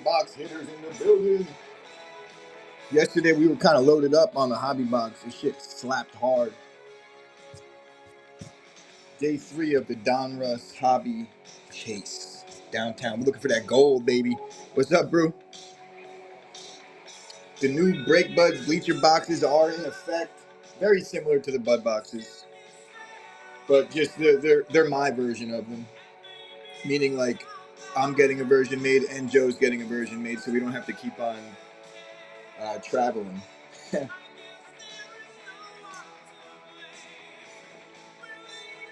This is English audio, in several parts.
box hitters in the building. Yesterday we were kind of loaded up on the hobby box. This shit slapped hard. Day 3 of the Don Russ Hobby Chase downtown. We're looking for that gold, baby. What's up, bro? The new Break Buds bleacher boxes are in effect. Very similar to the Bud boxes, but just they're my version of them. Meaning, like, I'm getting a version made and Joe's getting a version made, so we don't have to keep on traveling. And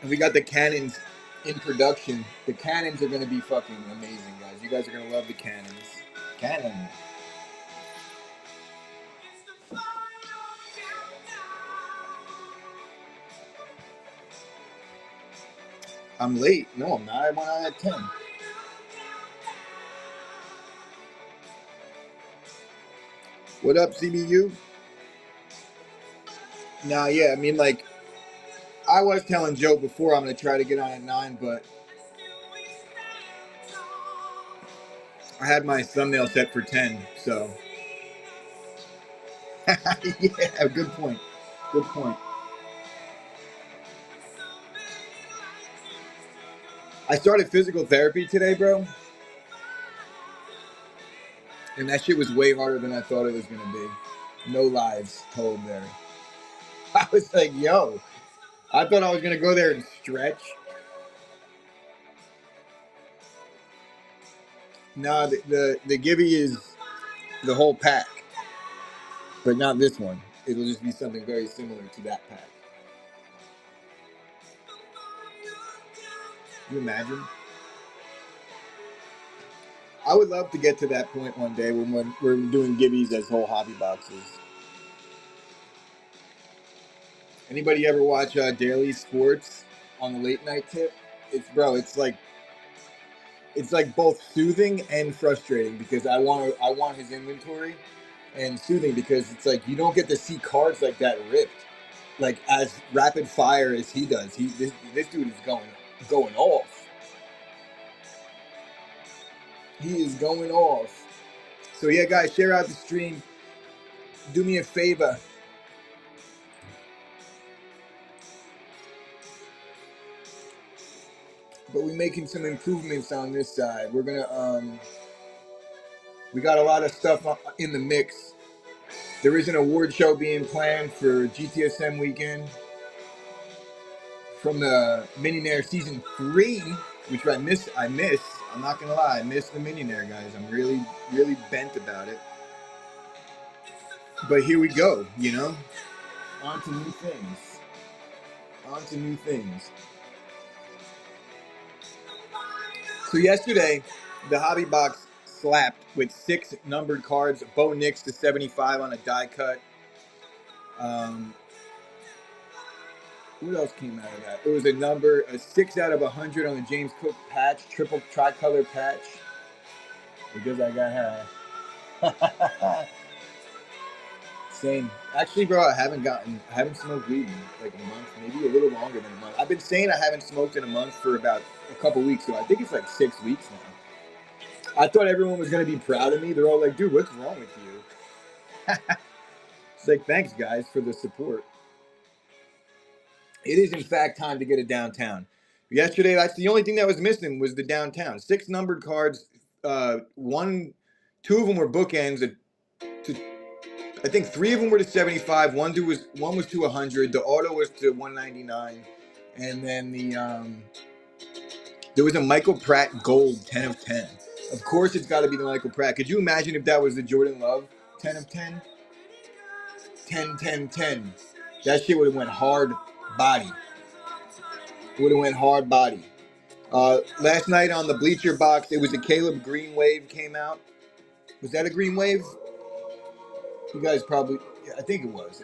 we got the cannons in production. The cannons are going to be fucking amazing, guys. You guys are going to love the cannons. Cannon. I'm late. No, I'm not. I went on at 10. What up, CBU? Nah, yeah, I mean, like, I was telling Joe before I'm going to try to get on at 9, but I had my thumbnail set for 10, so. Yeah, good point. Good point. I started physical therapy today, bro. And that shit was way harder than I thought it was going to be. No lies told there. I was like, yo, I thought I was going to go there and stretch. No, the Gibby is the whole pack. But not this one. It'll just be something very similar to that pack. Can you imagine? I would love to get to that point one day when we're doing Gibbies as whole hobby boxes. Anybody ever watch Daily Sports on the late night tip? It's like both soothing and frustrating because I want his inventory, and soothing because it's like you don't get to see cards like that ripped, like as rapid fire as he does. This dude is going off. He is going off. So yeah, guys, share out the stream. Do me a favor. But we're making some improvements on this side. We're gonna we got a lot of stuff in the mix. There is an award show being planned for GTSM weekend from the Millionaire Season 3, which I miss. I'm not gonna lie, I miss the Millionaire, guys. I'm really, really bent about it. But here we go, you know? On to new things. On to new things. So yesterday, the hobby box slapped with 6 numbered cards. Bo Nix to 75 on a die cut. What else came out of that? It was a 6 out of 100 on the James Cook patch, triple tricolor patch. Because I got high. Same. Actually, bro, I haven't smoked weed in like a month, maybe a little longer than a month. I've been saying I haven't smoked in a month for about a couple weeks, so I think it's like 6 weeks now. I thought everyone was going to be proud of me. They're all like, dude, what's wrong with you? It's like, thanks, guys, for the support. It is, in fact, time to get it downtown. Yesterday, that's the only thing that was missing was the downtown. 6 numbered cards. 2 of them were bookends. I think 3 of them were to 75. One was to 100. The auto was to 199, and then there was a Michael Pratt Gold 10 of 10. Of course, it's got to be the Michael Pratt. Could you imagine if that was the Jordan Love 10 of 10? 10, 10, 10. That shit would have went hard body. Would have went hard body. Last night on the bleacher box, it was a Caleb Green Wave came out. Was that a Green Wave? You guys probably, yeah, I think it was.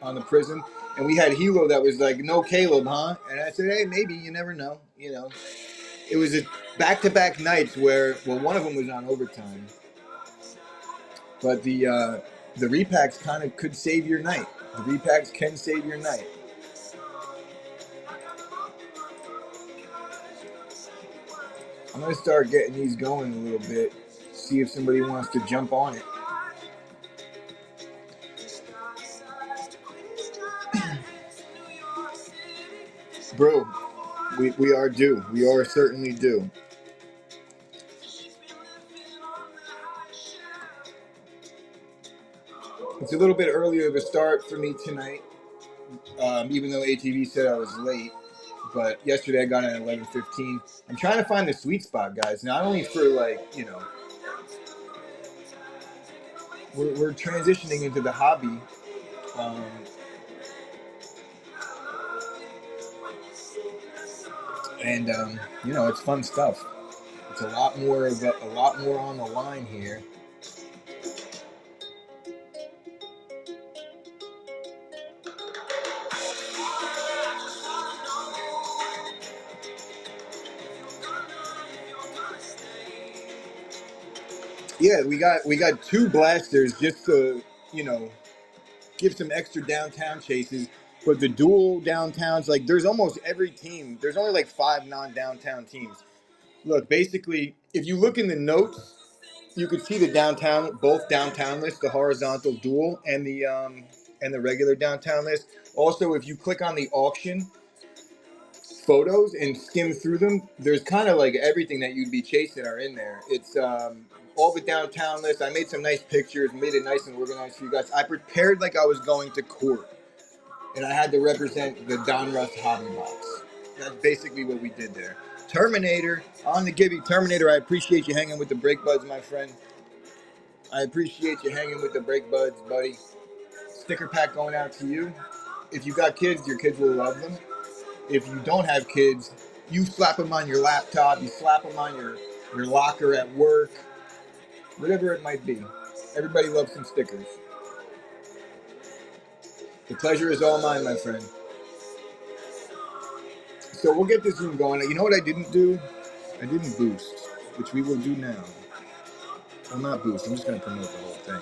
On the Prism. And we had Hilo that was like, no Caleb, huh? And I said, hey, maybe, you never know. You know, it was a back-to-back nights where, well, one of them was on overtime. But the repacks kind of could save your night. The repacks can save your night. I'm going to start getting these going a little bit. See if somebody wants to jump on it. Bro, we are due. We are certainly due. It's a little bit earlier of a start for me tonight, even though ATV said I was late. But yesterday I got in at 11:15. I'm trying to find the sweet spot, guys. Not only for we're transitioning into the hobby. Um, and it's fun stuff. It's a lot more on the line here. Yeah, we got two blasters just to give some extra downtown chases. But the dual downtowns, like there's almost every team. There's only like 5 non-downtown teams. Look, basically, if you look in the notes, you could see the both downtown lists, the horizontal dual and the regular downtown list. Also, if you click on the auction photos and skim through them, there's kind of like everything that you'd be chasing are in there. It's all the downtown lists. I made some nice pictures, made it nice and organized for you guys. I prepared like I was going to court, and I had to represent the Don Russ Hobby Box. That's basically what we did there. Terminator, on the Gibby. Terminator, I appreciate you hanging with the Break Buds, my friend. I appreciate you hanging with the Break Buds, buddy. Sticker pack going out to you. If you got kids, your kids will love them. If you don't have kids, you slap them on your laptop, you slap them on your locker at work, whatever it might be. Everybody loves some stickers. The pleasure is all mine, my friend. So we'll get this room going. You know what I didn't do? I didn't boost, which we will do now. Well, not boost. I'm just going to promote the whole thing.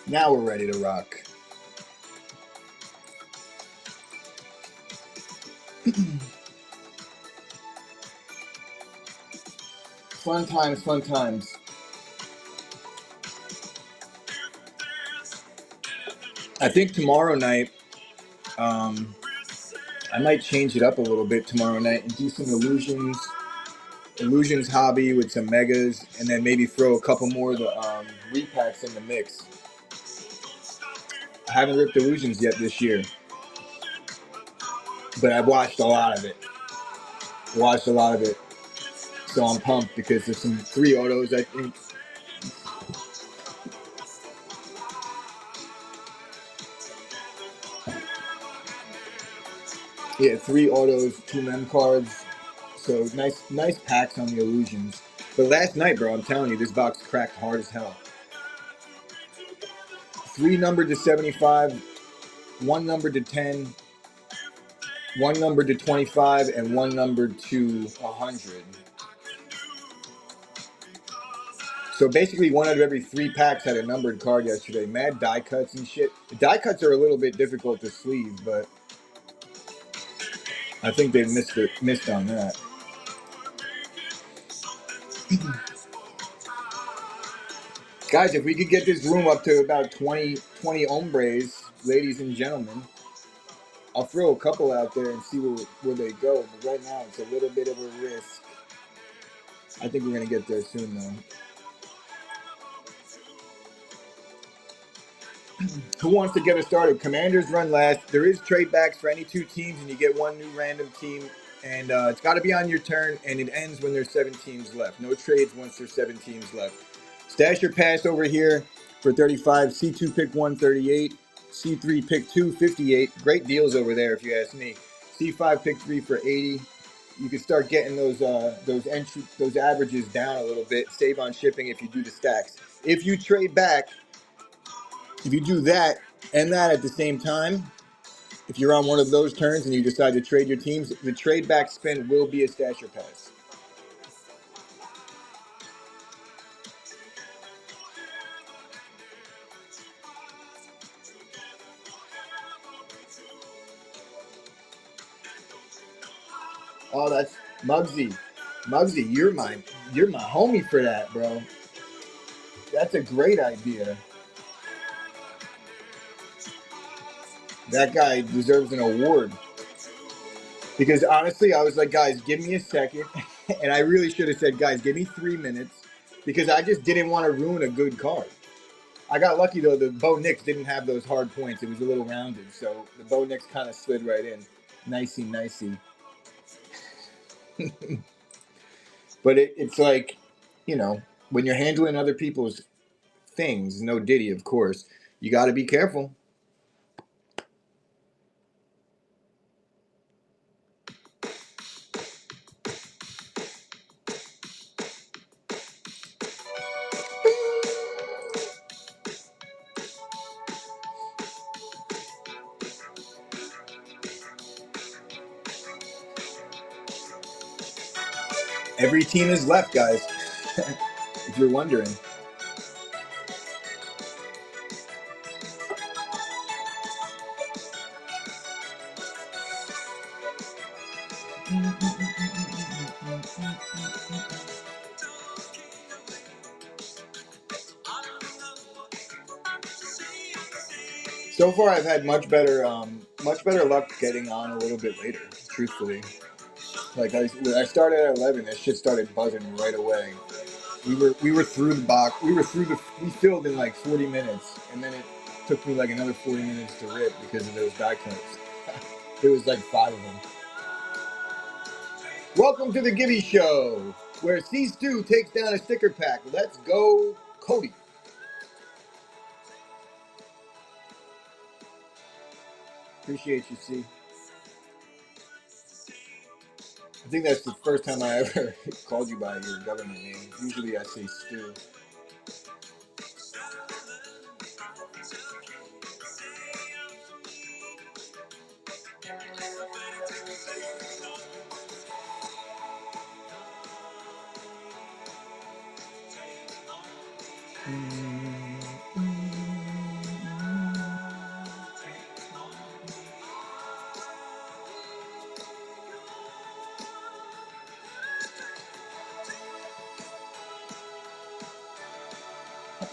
Now we're ready to rock. Fun times, fun times. I think tomorrow night, I might change it up a little bit tomorrow night and do some illusions hobby with some megas, and then maybe throw a couple more of the repacks in the mix. I haven't ripped illusions yet this year, but I've watched a lot of it. So I'm pumped because there's some 3 autos, I think. Yeah, 3 autos, 2 mem cards. So nice packs on the illusions. But last night, bro, I'm telling you, this box cracked hard as hell. 3 numbered to 75, 1 numbered to 10, 1 numbered to 25, and 1 numbered to 100. So basically 1 out of every 3 packs had a numbered card yesterday. Mad die cuts and shit. The die cuts are a little bit difficult to sleeve, but I think they missed on that. Guys, if we could get this room up to about 20 hombres, ladies and gentlemen, I'll throw a couple out there and see where they go. But right now, it's a little bit of a risk. I think we're going to get there soon, though. Who wants to get us started? Commanders run last. There is trade backs for any 2 teams, and you get 1 new random team. And it's got to be on your turn, and it ends when there's 7 teams left. No trades once there's 7 teams left. Stash your pass over here for 35. C2 pick 138. C3 pick 258. Great deals over there, if you ask me. C5 pick 3 for 80. You can start getting those averages down a little bit. Save on shipping if you do the stacks. If you trade back, if you do that and that at the same time, if you're on one of those turns and you decide to trade your teams, the trade back spin will be a stash your pass. Oh, that's Muggsy. Muggsy, you're my homie for that, bro. That's a great idea. That guy deserves an award. Because honestly, I was like, guys, give me a second. And I really should have said, guys, give me 3 minutes. Because I just didn't want to ruin a good card. I got lucky though, the Bo Nix didn't have those hard points. It was a little rounded. So the Bo Nix kind of slid right in. Nicey, nicey. But it's like, you know, when you're handling other people's things, no Diddy, of course, you got to be careful. Every team is left, guys. If you're wondering. So far, I've had much better luck getting on a little bit later. Truthfully, like when I started at 11, that shit started buzzing right away. We were through the box. We filled in like 40 minutes, and then it took me like another 40 minutes to rip because of those die cuts. There was like 5 of them. Welcome to the Gibby Show, where C Stu takes down a sticker pack. Let's go, Cody. Appreciate you, C. I think that's the first time I ever called you by your government name. Usually I say Stu.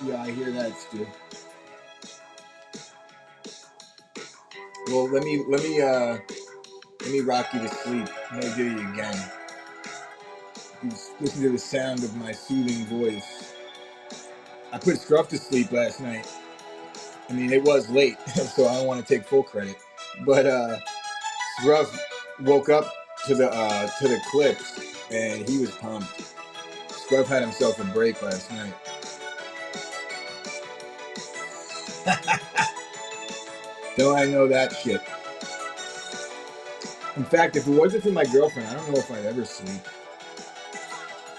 Yeah, I hear that, Stu. Well, let me rock you to sleep. I'm gonna do you again. Listen to the sound of my soothing voice. I put Scruff to sleep last night. I mean, it was late, so I don't want to take full credit. But Scruff woke up to the clips, and he was pumped. Scruff had himself a break last night. Don't I know that shit? In fact, if it wasn't for my girlfriend, I don't know if I'd ever sleep.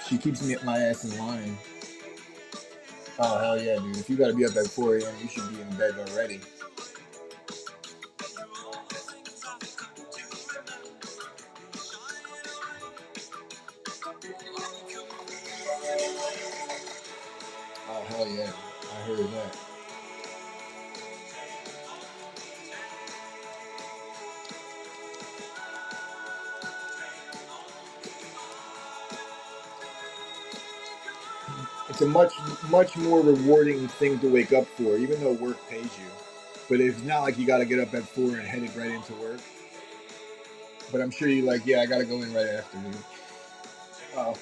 She keeps my ass in line. Oh, hell yeah, dude. If you gotta be up at 4 a.m., you should be in bed already. Oh, hell yeah. I heard that. It's a much more rewarding thing to wake up for, even though work pays you. But it's not like you gotta get up at 4 and headed right into work. But I'm sure you're like, yeah, I gotta go in right after, dude. Oh,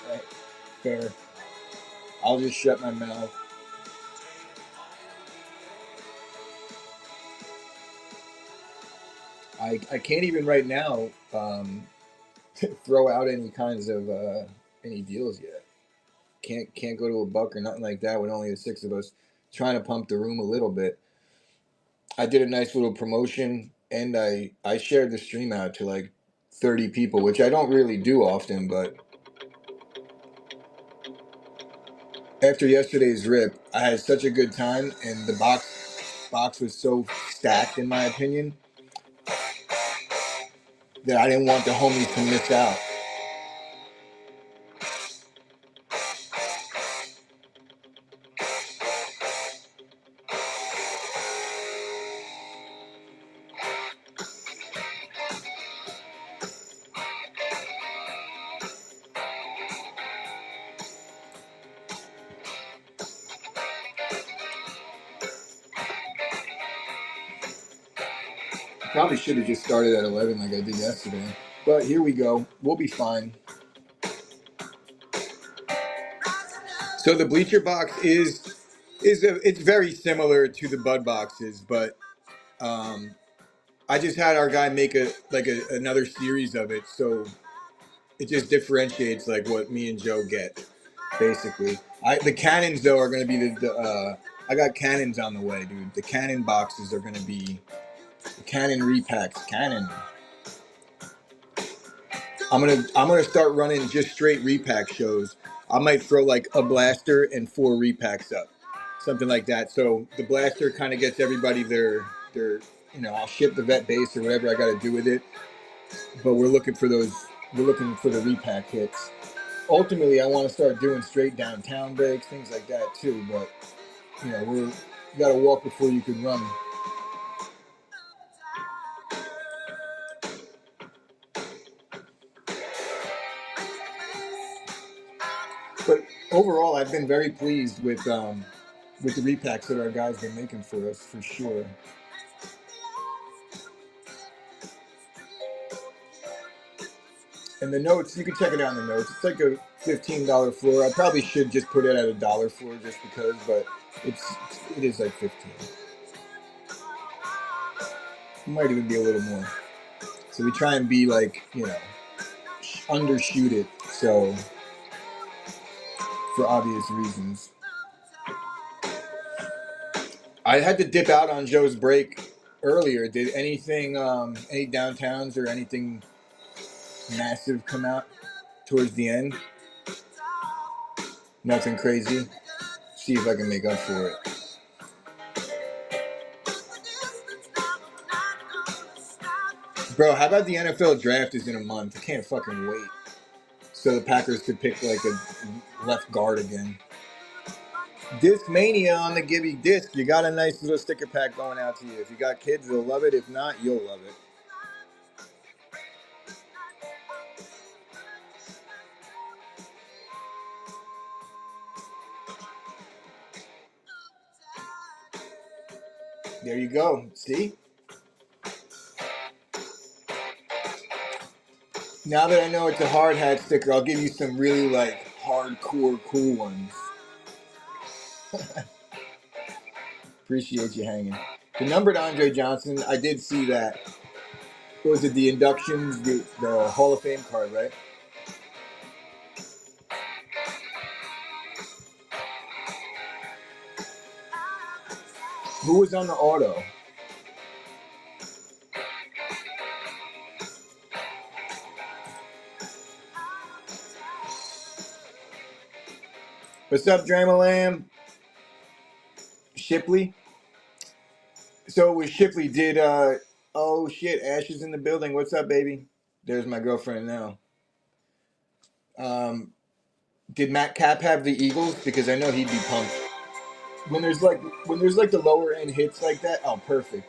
right. Fair. I'll just shut my mouth. I can't even right now throw out any kinds of any deals yet. Can't go to a buck or nothing like that with only the 6 of us. Trying to pump the room a little bit. I did a nice little promotion, and I shared the stream out to like 30 people, which I don't really do often, but after yesterday's rip, I had such a good time, and the box was so stacked, in my opinion, that I didn't want the homies to miss out. Probably should have just started at 11 like I did yesterday. But here we go. We'll be fine. So the bleacher box it's very similar to the bud boxes, but I just had our guy make another series of it, so it just differentiates like what me and Joe get, basically. The cannons though are gonna be I got cannons on the way, dude. The cannon boxes are gonna be the cannon repacks. Cannon. I'm gonna start running just straight repack shows. I might throw like a blaster and 4 repacks up, something like that. So the blaster kind of gets everybody their I'll ship the vet base or whatever I got to do with it. But we're looking for those. We're looking for the repack hits. Ultimately, I want to start doing straight downtown breaks, things like that too. But you got to walk before you can run. But overall, I've been very pleased with the repacks that our guys been making for us, for sure. And the notes, you can check it out in the notes. It's like a $15 floor. I probably should just put it at $1 floor just because, but it is like 15. It might even be a little more. So we try and be like, undershoot it. So for obvious reasons. I had to dip out on Joe's break earlier. Did anything, any downtowns or anything massive come out towards the end? Nothing crazy. See if I can make up for it. Bro, how about the NFL draft is in a month? I can't fucking wait. So the Packers could pick like a left guard again. Disc Mania on the Gibby Disc. You got a nice little sticker pack going out to you. If you got kids, they'll love it. If not, you'll love it. There you go. See? Now that I know it's a hard hat sticker, I'll give you some really like hardcore cool ones. Appreciate you hanging. The numbered Andre Johnson, I did see that. What was it, the inductions, the Hall of Fame card, right? Who was on the auto? What's up, Dramalam? Shipley? So with Shipley, oh shit, Ash is in the building. What's up, baby? There's my girlfriend now. Did Matt Cap have the Eagles? Because I know he'd be pumped. When there's like the lower end hits like that, oh perfect.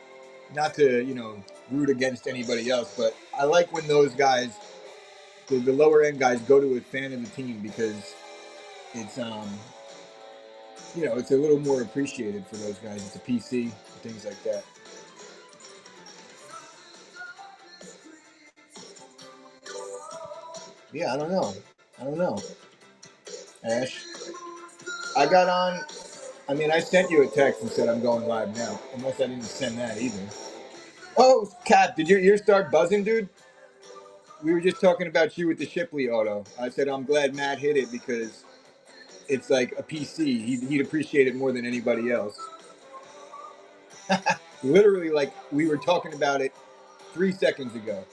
Not to, root against anybody else, but I like when those guys, the lower end guys, go to a fan of the team because it's it's a little more appreciated for those guys. It's a PC, things like that. Yeah, I don't know. Ash. I got on. I mean, I sent you a text and said I'm going live now. Unless I didn't send that either. Oh, Cap, did your ears start buzzing, dude? We were just talking about you with the Shipley auto. I said I'm glad Matt hit it because it's like a PC. He'd appreciate it more than anybody else. Literally, like we were talking about it 3 seconds ago.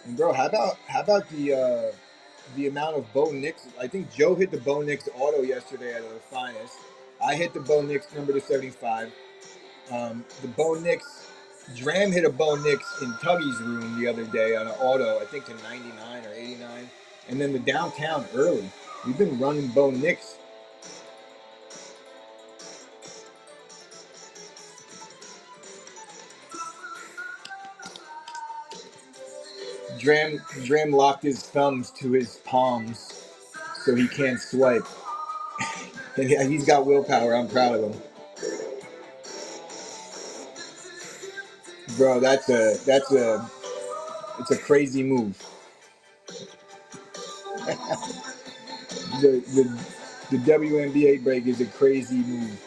And bro, how about the amount of Bo Nix? I think Joe hit the Bo Nix auto yesterday at the finest. I hit the Bo Nix number to 75. The Bo Nix, Dram hit a Bo Nix in Tuggy's room the other day on an auto, I think to 99 or 89. And then the downtown early. We've been running Bo Nix. Dram locked his thumbs to his palms so he can't swipe. And he's got willpower. I'm proud of him. Bro, it's a crazy move. The WNBA break is a crazy move,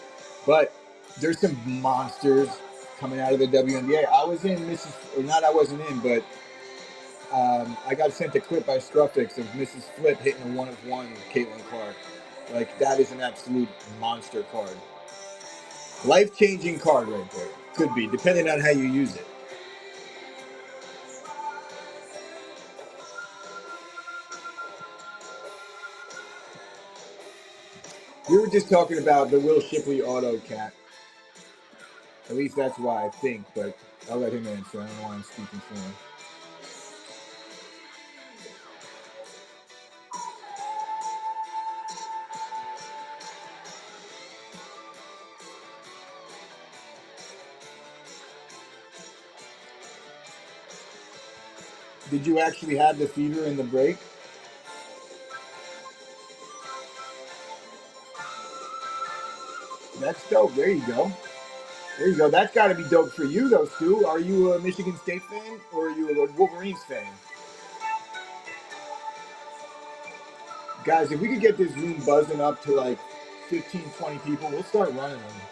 but there's some monsters coming out of the WNBA. I was in Mrs. or not, I wasn't in, but I got sent a clip by Struffix of Mrs. Flip hitting a 1-of-1 with Caitlin Clark. Like, that is an absolute monster card. Life-changing card right there. Could be, depending on how you use it. We were just talking about the Will Shipley auto cat. At least that's why I think, but I'll let him answer. I don't know why I'm speaking for him. Did you actually have the feeder in the break? That's dope. There you go. There you go. That's got to be dope for you, though, Stu. Are you a Michigan State fan or are you a Wolverines fan? Guys, if we could get this room buzzing up to like 15, 20 people, we'll start running them.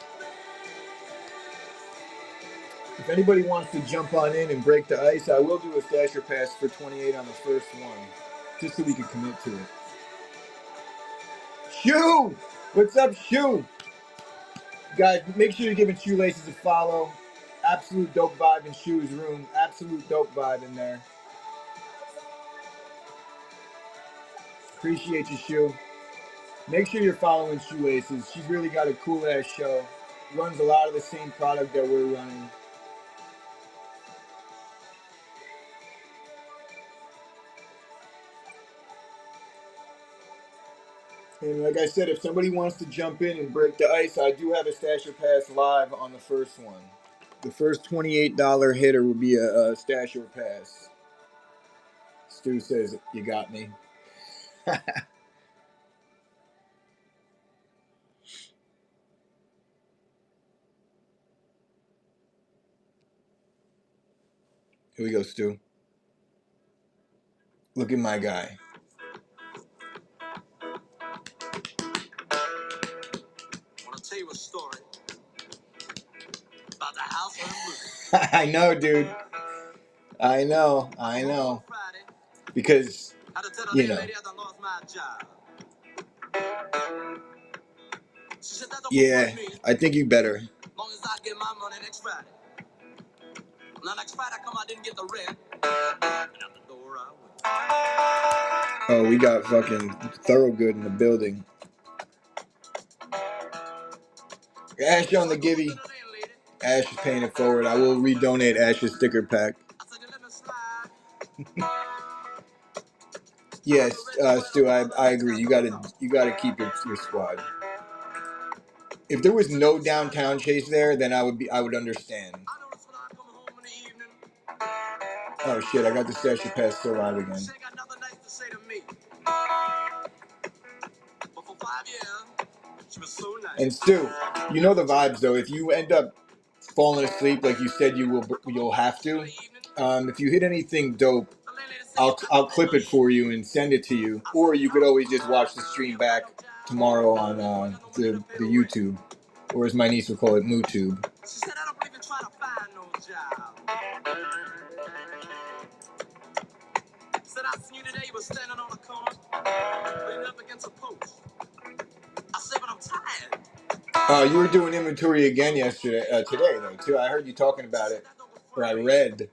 If anybody wants to jump on in and break the ice, I will do a stasher pass for 28 on the first one, just so we can commit to it. Shoe! What's up, Shoe? Guys, make sure you're giving Shoelaces a follow. Absolute dope vibe in Shoe's room. Absolute dope vibe in there. Appreciate you, Shoe. Make sure you're following Shoelaces. She's really got a cool-ass show. Runs a lot of the same product that we're running. And like I said, if somebody wants to jump in and break the ice, I do have a Stasher Pass live on the first one. The first $28 hitter will be a Stasher Pass. Stu says, you got me. Here we go, Stu. Look at my guy. I want to tell you a story about the house on the roof. I know, dude. I know. Because, you know. Yeah, I think you better. As long as I get my money next Friday. Now next Friday I come, I didn't get the rent. And out the door I went. Oh, we got fucking Thorogood in the building. Ash on the gibby. Ash is paying it forward. I will redonate Ash's sticker pack. Yes, Stu, I agree. You gotta keep your squad. If there was no downtown chase there, then I would understand. Oh shit! I got the Stasher Pass still out again. And Stu, you know the vibes though. If you end up falling asleep like you said you'll have to. If you hit anything dope, I'll clip it for you and send it to you. Or you could always just watch the stream back tomorrow on the YouTube, or as my niece would call it, MooTube. She said I don't even try to find no job. Said I seen you today, you were standing on a corner, leaning up against a post. I said, but I'm tired. You were doing inventory again today though too. I heard you talking about it, or I read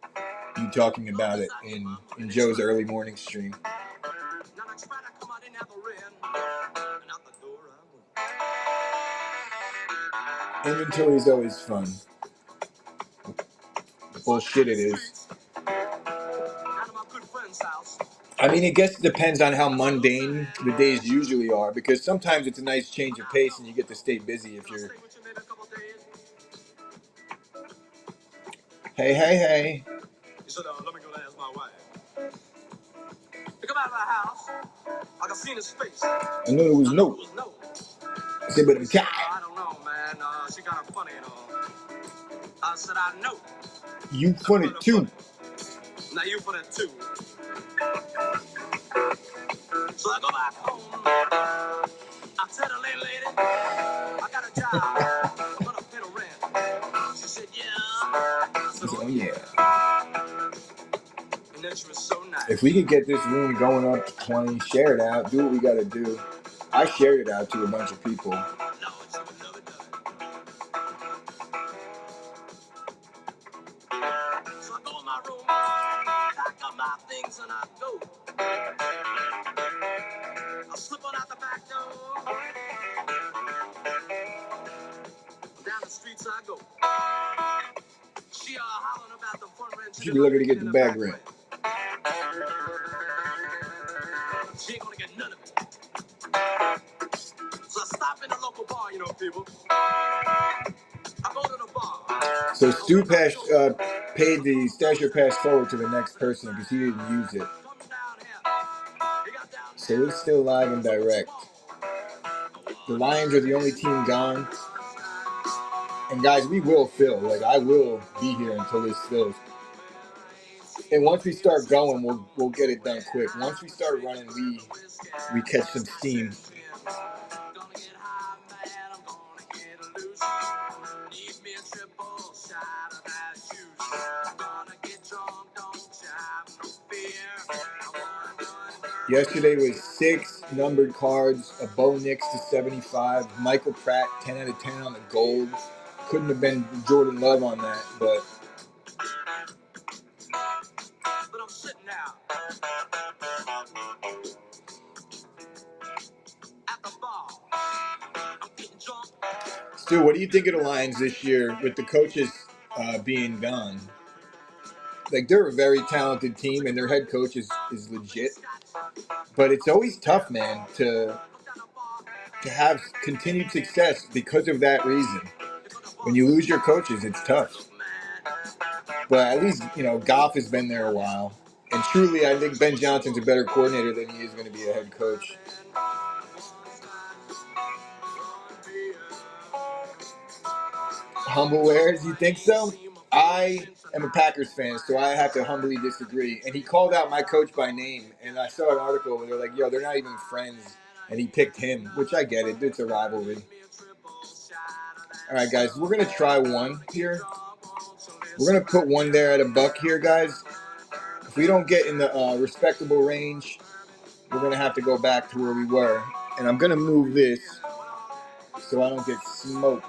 you talking about it in Joe's early morning stream. Inventory is always fun. Bullshit it is. I mean, I guess it depends on how mundane the days usually are, because sometimes it's a nice change of pace and you get to stay busy if you're... Hey. He said, let me go ask my wife. He come out of my house. I can see in his face. I knew it was no. I said, but I'm tired. I don't know, man. She kind of funny and all. I said, I know. You put it too. Now you put it too. So I go back home. I tell the lady, I got a job. I'm gonna pay the rent. She said, yeah. I said, oh yeah. And then she was so nice. If we could get this room going up to 20, share it out, do what we gotta do. I shared it out to a bunch of people. No, she would love it done. So I go in my room, pack up my things, and I go. I slip on out the back door. Down the streets I go. She hollering about the front rent. She be looking to get the bag rent. She ain't gonna get none of it. So I stop in the local bar, you know, people. I go to the bar. So Stu paid the stasher pass forward to the next person because he didn't use it. So it's still live and direct. The Lions are the only team gone. And guys, we will fill. Like, I will be here until this fills. And once we start going, we'll get it done quick. Once we start running, we catch some steam. Yesterday was 6 numbered cards, a Bo Nix to 75, Michael Pratt 10 out of 10 on the gold. Couldn't have been Jordan Love on that, but I'm sitting now at the bar. I'm getting drunk. Stu, what do you think of the Lions this year with the coaches being gone? Like, they're a very talented team, and their head coach is legit. But it's always tough, man, to have continued success because of that reason. When you lose your coaches, it's tough. But at least, you know, Goff has been there a while. And truly, I think Ben Johnson's a better coordinator than he is going to be a head coach. Humble wares, you think so? I am a Packers fan, so I have to humbly disagree. And he called out my coach by name, and I saw an article where they're like, yo, they're not even friends. And he picked him, which I get it. It's a rivalry. All right, guys, we're going to try one here. We're going to put one there at $1 here, guys. If we don't get in the respectable range, we're going to have to go back to where we were. And I'm going to move this so I don't get smoked.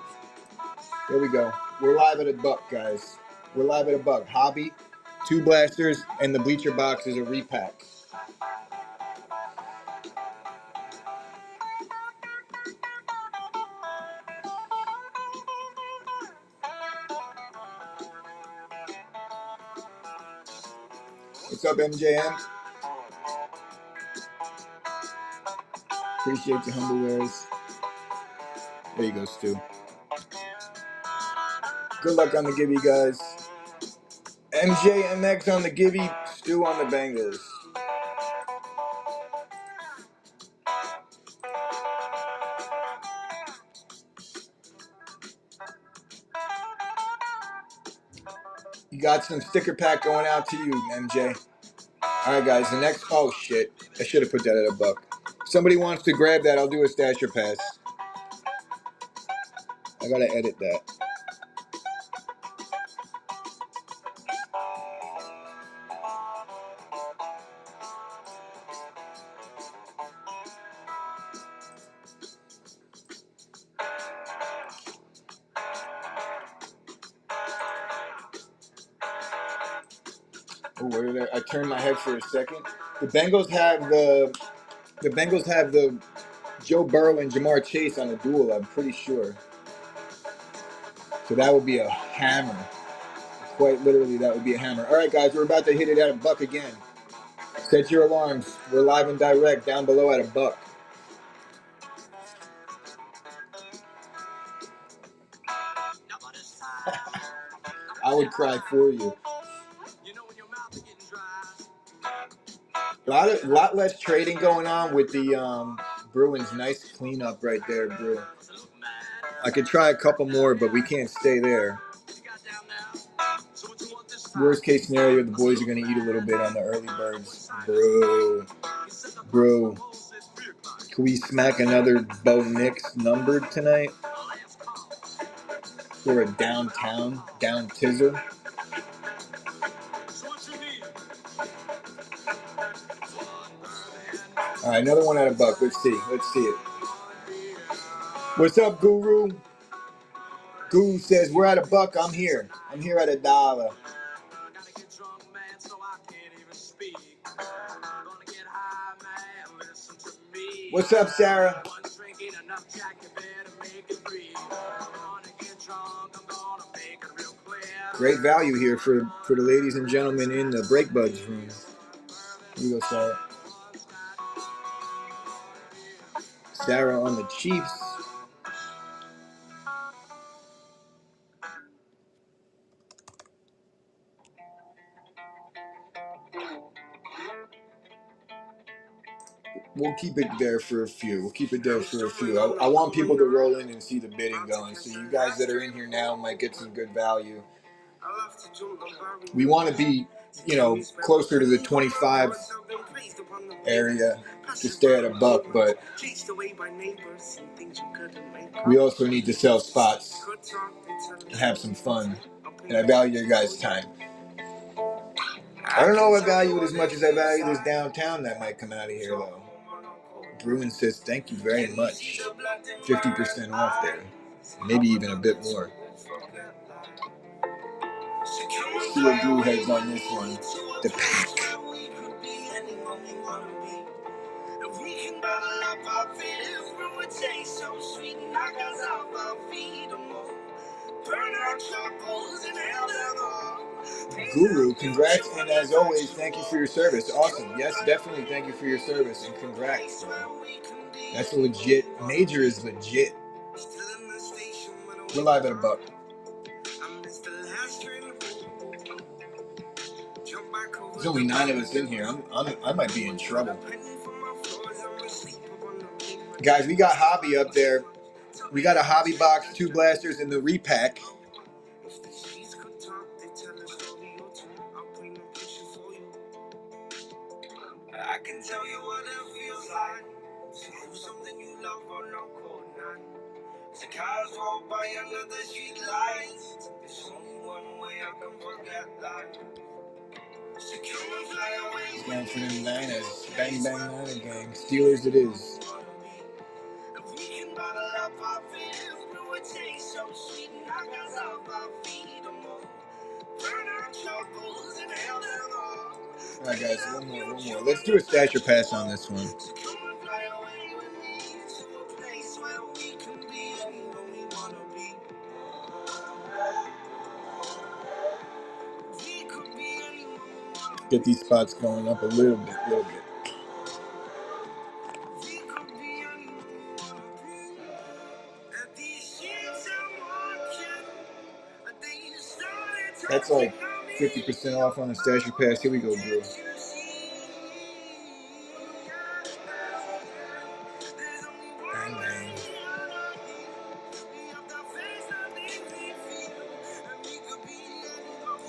There we go. We're live at $1, guys. We're live at $1. Hobby, 2 blasters, and the bleacher box is a repack. What's up, MJM? Appreciate your humble wares. There you go, Stu. Good luck on the Gibby, guys. MJMX on the Gibby, Stu on the Bengals. You got some sticker pack going out to you, MJ. All right, guys. The next. Oh shit! I should have put that at $1. If somebody wants to grab that, I'll do a stasher pass. I gotta edit that. Oh, where did I turned my head for a second? The Bengals have the Joe Burrow and Jamar Chase on a duel. I'm pretty sure. So that would be a hammer. Quite literally, that would be a hammer. All right, guys, we're about to hit it at $1 again. Set your alarms. We're live and direct down below at $1. I would cry for you. A lot less trading going on with the Bruins. Nice cleanup right there, Brew. I could try a couple more, but we can't stay there. Worst case scenario, the boys are going to eat a little bit on the early birds. Bro. Can we smack another Bo Nix numbered tonight? Or a down tizzle? Alright, another one at a buck. Let's see it. What's up, Guru? Guru says, we're at a buck. I'm here at $1. What's up, Sarah? Great value here for the ladies and gentlemen in the Break Buds room. Here we go, Sarah. Sarah on the Chiefs. We'll keep it there for a few. I want people to roll in and see the bidding going. So you guys that are in here now might get some good value. We want to be, closer to the 25 area to stay at a buck, but we also need to sell spots and have some fun. And I value your guys' time. I don't know if I value it as much as I value this downtown that might come out of here, though. Bruin says, thank you very much. 50% off there. Maybe even a bit more. See what Drew has on this one. The pack. Guru, congrats, and as always, thank you for your service. Awesome. Yes, definitely thank you for your service, and congrats, bro. That's legit. Major is legit. We're live at a buck. There's only 9 of us in here. I might be in trouble. Guys, we got Hobby up there. We got a Hobby box, 2 blasters, and the repack. I can tell you what it feels like to do something you love on a cold night. The cars walk by under the street lights. There's only one way I can forget life. So come and fly away. It's going for them Niners. Bang bang Niner gang. Steelers it is. We can bottle up our fears, brew a taste so sweet, knock us off our feet. Burn our troubles and hell them all. Alright guys, one more. Let's do a stash or pass on this one. Get these spots going up a little bit. That's like 50% off on the stash or pass. Here we go, bro. Bang, bang.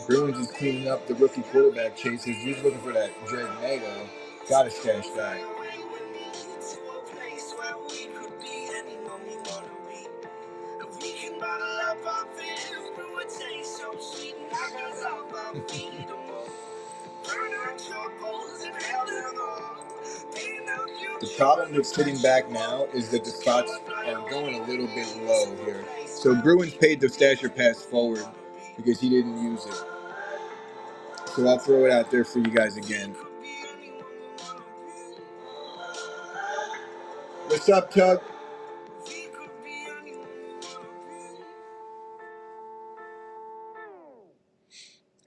Bruins is cleaning up the rookie quarterback chases. He's looking for that Drake Mago. Gotta stash that. The problem with sitting back now is that the spots are going a little bit low here. So Bruins paid the stasher pass forward because he didn't use it. So I'll throw it out there for you guys again. What's up, Tug?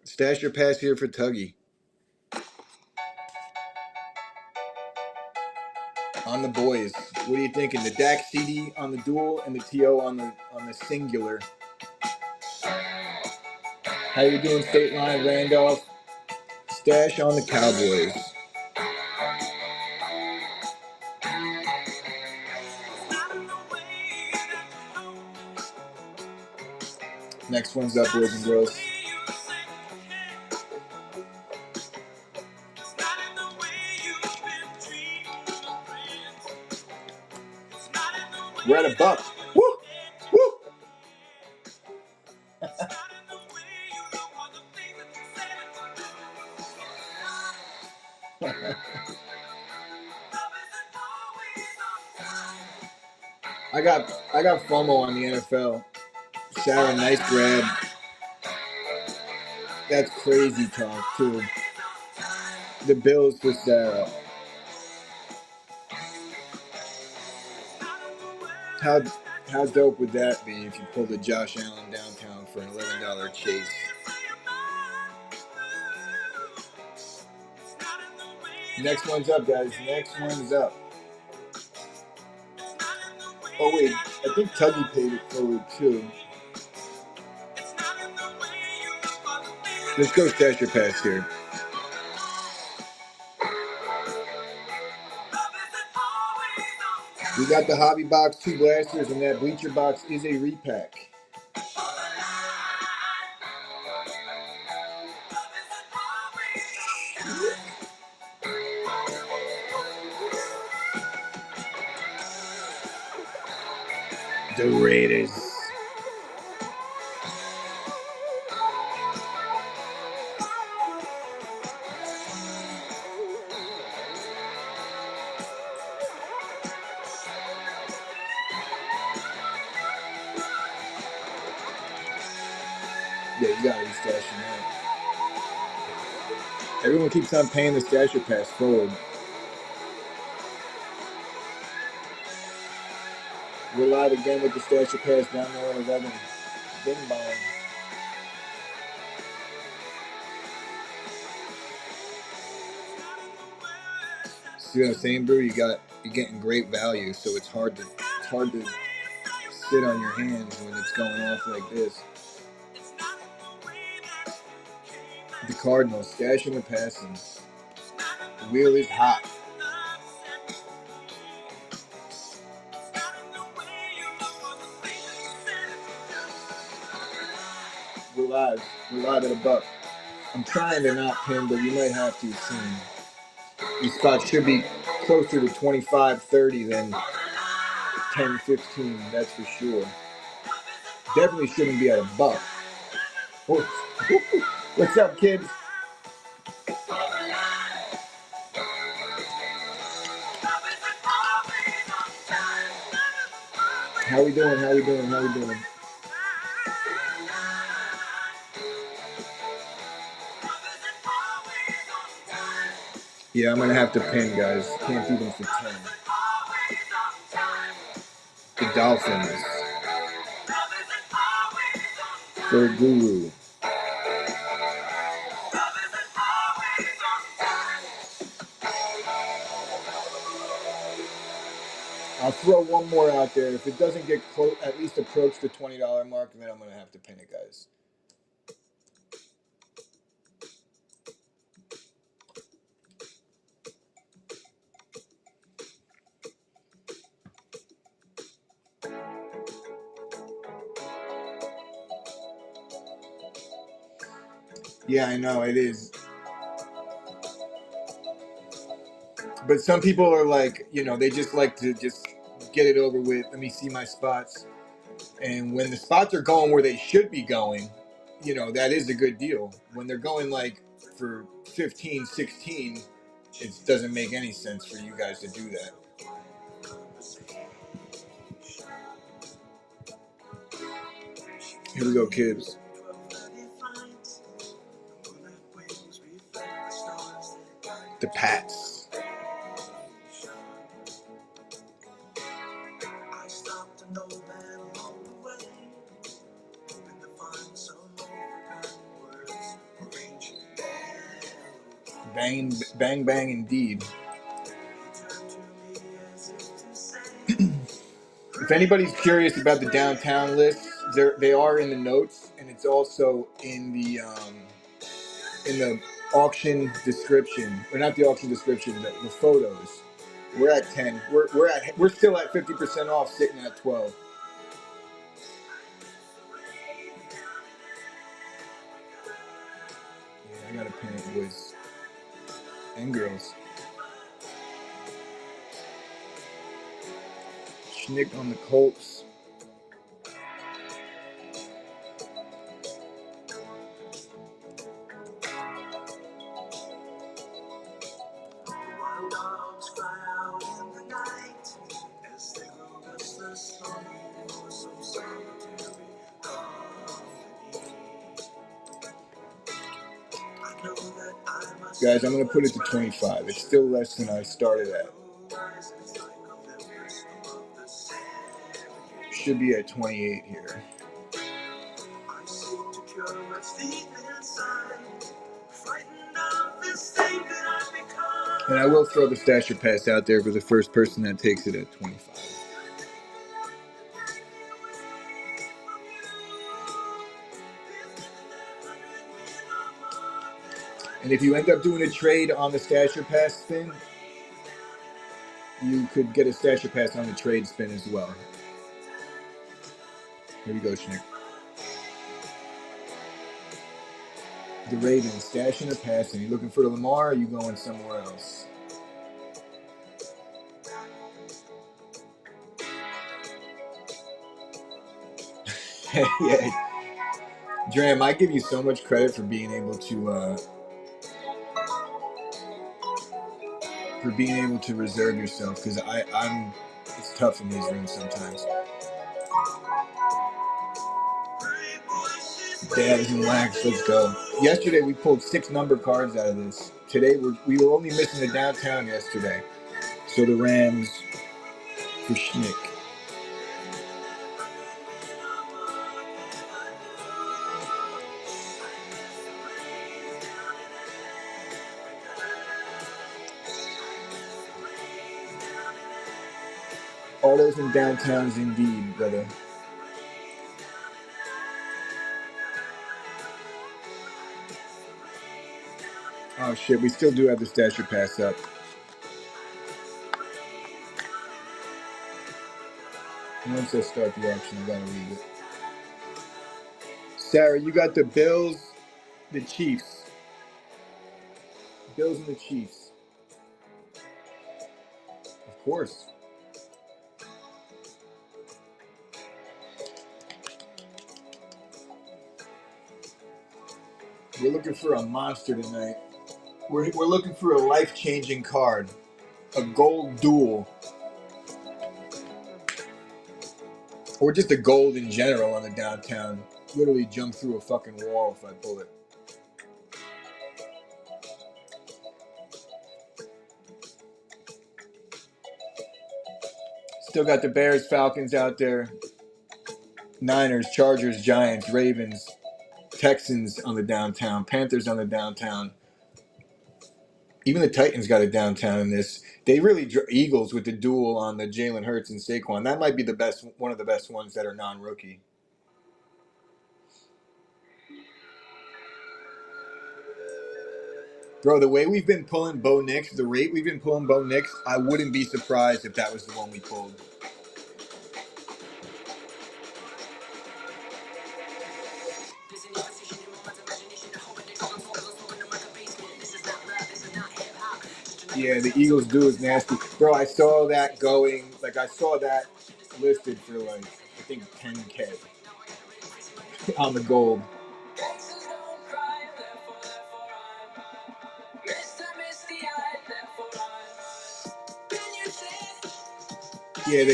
Stasher pass here for Tuggy. On the boys, what are you thinking? The Dak CD on the dual and the TO on the singular. How you doing, State Line, Randolph? Stash on the Cowboys. Next one's up, boys and girls. We're at a buck. Woo! Woo! I got FOMO on the NFL. Sarah, nice grab. That's crazy talk too. The Bills for Sarah. How dope would that be if you pulled a Josh Allen downtown for an $11 chase? Next one's up, guys. Next one's up. Oh wait, I think Tuggy paid it forward too. Let's go stash your pass here. We got the hobby box, 2 blasters, and that bleacher box is a repack. The Raiders. Yeah, you gotta be stashing that. Everyone keeps on paying the stasher pass forward. We're live again with the stasher pass down there at 11. Bing bong. See what I'm saying, bro? You're getting great value, so it's hard to sit on your hands when it's going off like this. The Cardinals stashing or passing. The wheel is hot. We're live. We're live at a buck. I'm trying to not pin, but you might have to soon. These spots should be closer to 25, 30 than 10, 15. That's for sure. Definitely shouldn't be at a buck. Oh, what's up, kids? How we doing? How we doing? How we doing? Yeah, I'm gonna have to pin, guys. Can't do them for 10. The Dolphins. For Guru. I'll throw one more out there. If it doesn't get close, at least approach the $20 mark, then I'm gonna have to pin it, guys. Yeah, I know it is. But some people are like, they just like to just get it over with. Let me see my spots. And when the spots are going where they should be going, that is a good deal. When they're going like for 15, 16, it doesn't make any sense for you guys to do that. Here we go, kids. The Pats. Bang, bang, bang, indeed. If anybody's curious about the downtown list, they are in the notes, and it's also in the auction description, or not the auction description, the photos. We're at 10. We're still at 50% off, sitting at 12. Yeah, I gotta pin it, boys and girls. Schnick on the Colts. Wild dogs cry out in the night as they grow restless, longing for some solitary company. I know that I must. Guys, I'm going to put it to 25. It's still less than I started at. Should be at 28 here. I seek to cure what's deep inside, frightened of this thing that I've become. And I will throw the stasher pass out there for the first person that takes it at 25. And if you end up doing a trade on the stasher pass spin, you could get a stasher pass on the trade spin as well. Here we go, Schnick. The Ravens stashing a pass, and you looking for the Lamar, or are you going somewhere else? Yeah. Dram, I give you so much credit for being able to reserve yourself, because I'm it's tough in these rooms sometimes. Dabs and wax, let's go. Yesterday we pulled 6 number cards out of this. Today we were only missing the downtown yesterday. So the Rams for Schnick. Autos and downtowns indeed, brother. Oh shit, we still do have the stasher pass up. Once I start the auction, I gotta read it. Sarah, you got the Bills, the Chiefs. Bills and the Chiefs. Of course. We're looking for a monster tonight. We're looking for a life-changing card. A gold duel. Or just a gold in general on the downtown. Literally jump through a fucking wall if I pull it. Still got the Bears, Falcons out there. Niners, Chargers, Giants, Ravens, Texans on the downtown. Panthers on the downtown. Even the Titans got a downtown in this. They really Eagles with the duel on the Jalen Hurts and Saquon. That might be the best, one of the best ones that are non-rookie. Bro, the way we've been pulling Bo Nix, the rate we've been pulling Bo Nix, I wouldn't be surprised if that was the one we pulled. Yeah, the Eagles do is nasty. Bro, I saw that going, like I saw that listed for like, I think 10K on the gold. Yeah,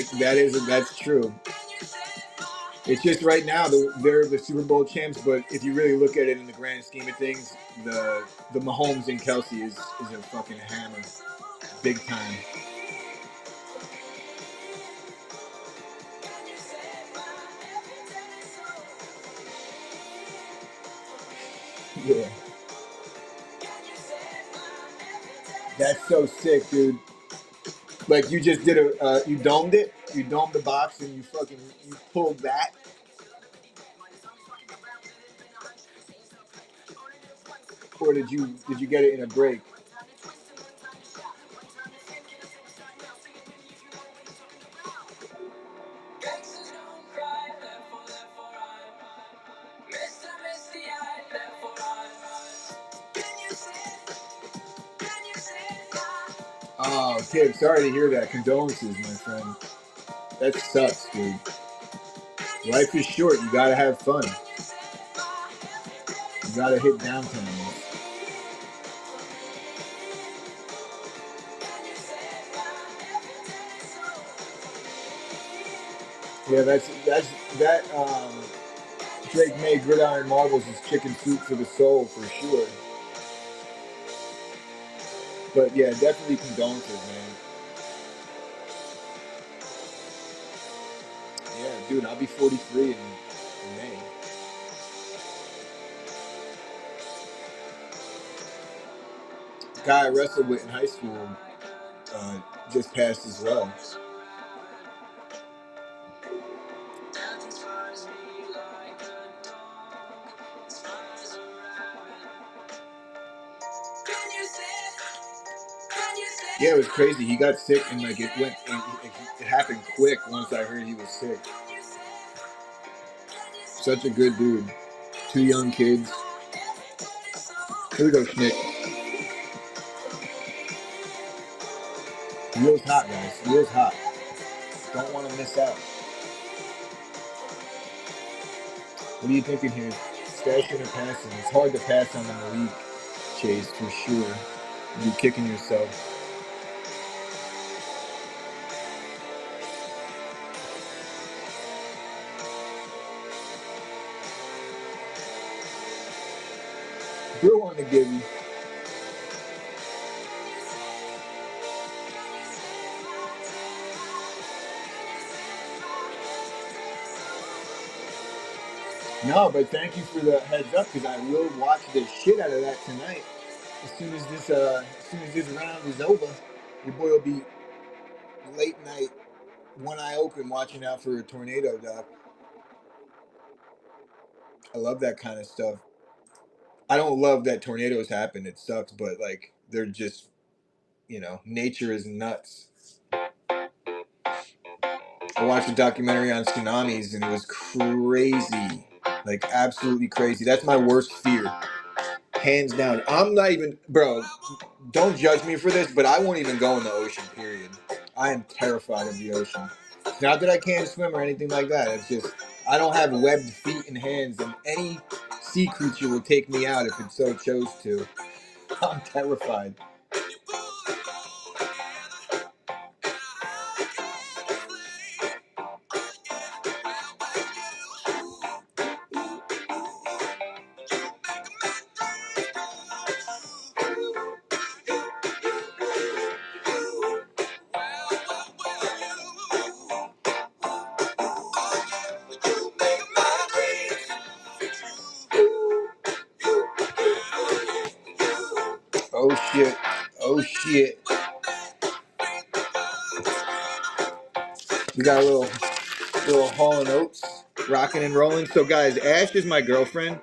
that's true. It's just right now they're the Super Bowl champs, but if you really look at it in the grand scheme of things, the Mahomes and Kelsey is a fucking hammer, big time. Yeah, that's so sick, dude. Like you just did you domed it, you domed the box, and you pulled that. Or did you get it in a break? Oh, kid, sorry to hear that. Condolences, my friend. That sucks, dude. Life is short. You gotta have fun. You gotta hit downtown. Yeah, that. Drake made Gridiron Marbles is chicken soup for the soul for sure. But yeah, definitely condolences, man. Yeah, dude, I'll be 43 in May. The guy I wrestled with in high school just passed as well. Yeah, it was crazy. He got sick and like it happened quick once I heard he was sick. Such a good dude. 2 young kids. Here we go, Schnick. Wheels hot, guys. Wheels hot. Don't want to miss out. What are you thinking here? Stashing or passing? It's hard to pass on the Malik chase for sure. You're kicking yourself. Bill on the Gibby. No, but thank you for the heads up because I will watch the shit out of that tonight. As soon as this round is over, your boy will be late night, one eye open, watching out for a tornado, doc. I love that kind of stuff. I don't love that tornadoes happen. It sucks, but like they're just, nature is nuts. I watched a documentary on tsunamis and it was crazy, like absolutely crazy. That's my worst fear, hands down. I'm not even, bro. Don't judge me for this, but I won't even go in the ocean. Period. I am terrified of the ocean. It's not that I can't swim or anything like that. It's just I don't have webbed feet and hands, and any sea creature will take me out if it so chose to. I'm terrified. Oh shit. Oh shit. We got a little Hall and Oates rocking and rolling. So guys, Ash is my girlfriend.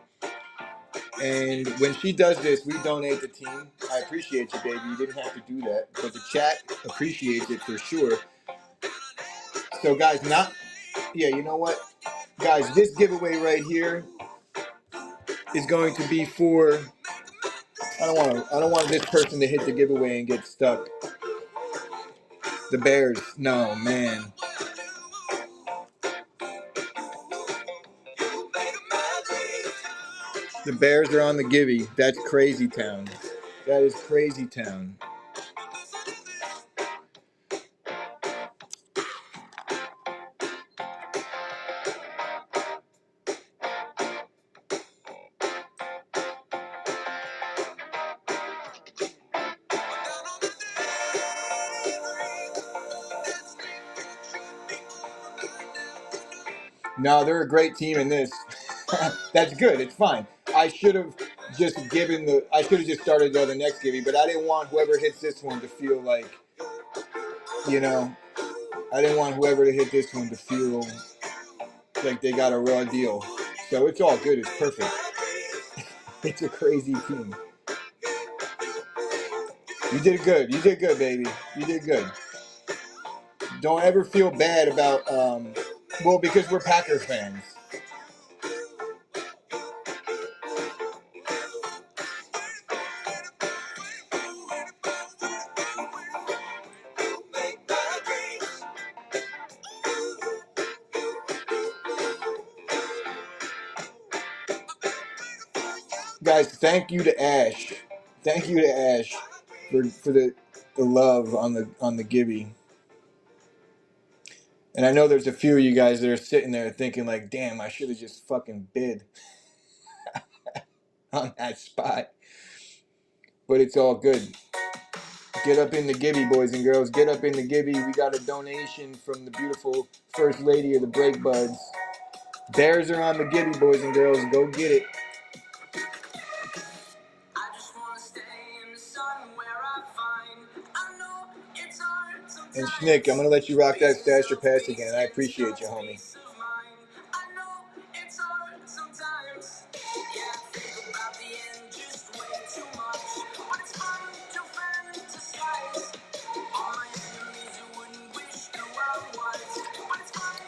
And when she does this, we donate the team. I appreciate you, baby. You didn't have to do that. But the chat appreciates it for sure. So guys, you know what? Guys, this giveaway right here is going to be for I don't want this person to hit the giveaway and get stuck. The Bears. No, man. The Bears are on the givey. That's crazy town. That is crazy town. No, they're a great team in this. That's good. It's fine. I should have just started the next giving, but I didn't want whoever hits this one to feel like, I didn't want whoever to hit this one to feel like they got a raw deal. So it's all good. It's perfect. It's a crazy team. You did good. You did good, baby. You did good. Don't ever feel bad about, because we're Packers fans. Guys, thank you to Ash. Thank you to Ash for the love on the Gibby. And I know there's a few of you guys that are sitting there thinking like, damn, I should have just fucking bid on that spot. But it's all good. Get up in the Gibby, boys and girls. Get up in the Gibby. We got a donation from the beautiful First Lady of the Break Buds. Bears are on the Gibby, boys and girls. Go get it. And Schnick, I'm going to let you rock that stash or pass again. I appreciate you, homie.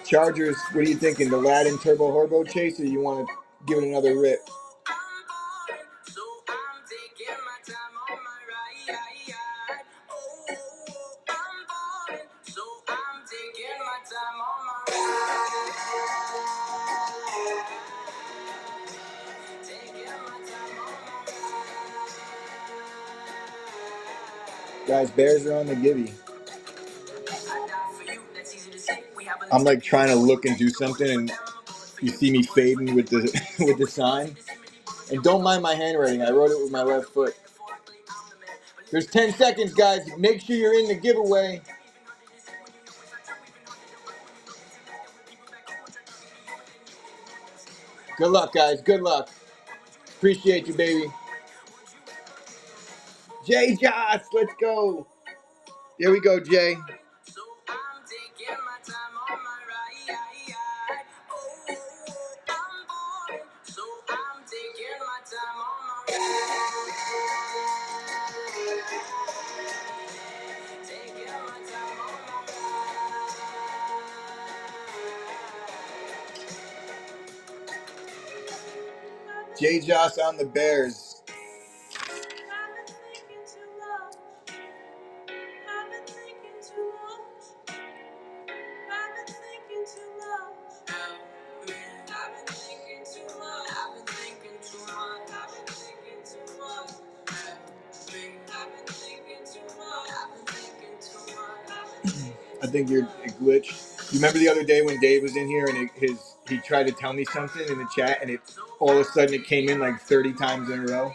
Chargers, what are you thinking? The Latin Turbo Horbo Chase, or you want to give it another rip? Guys, Bears are on the Gibby. I'm like trying to look and do something, and you see me fading with the with the sign. And don't mind my handwriting. I wrote it with my left foot. There's 10 seconds, guys. Make sure you're in the giveaway. Good luck, guys. Good luck. Appreciate you, baby. Jay Joss, let's go. Here we go, Jay. Jay Joss on the Bears. I think you're glitched. You remember the other day when Dave was in here and he tried to tell me something in the chat, and it all of a sudden it came in like 30 times in a row?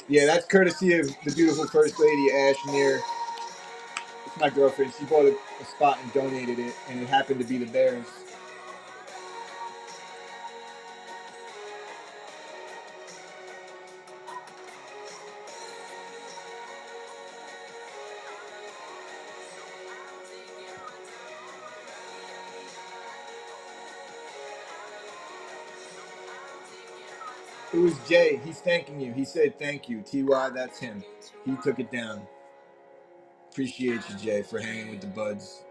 Yeah, that's courtesy of the beautiful First Lady, Ash Near. It's my girlfriend. She bought a spot and donated it, and it happened to be the Bears. It was Jay. He's thanking you. He said thank you. TY, that's him. He took it down. Appreciate you, Jay, for hanging with the buds.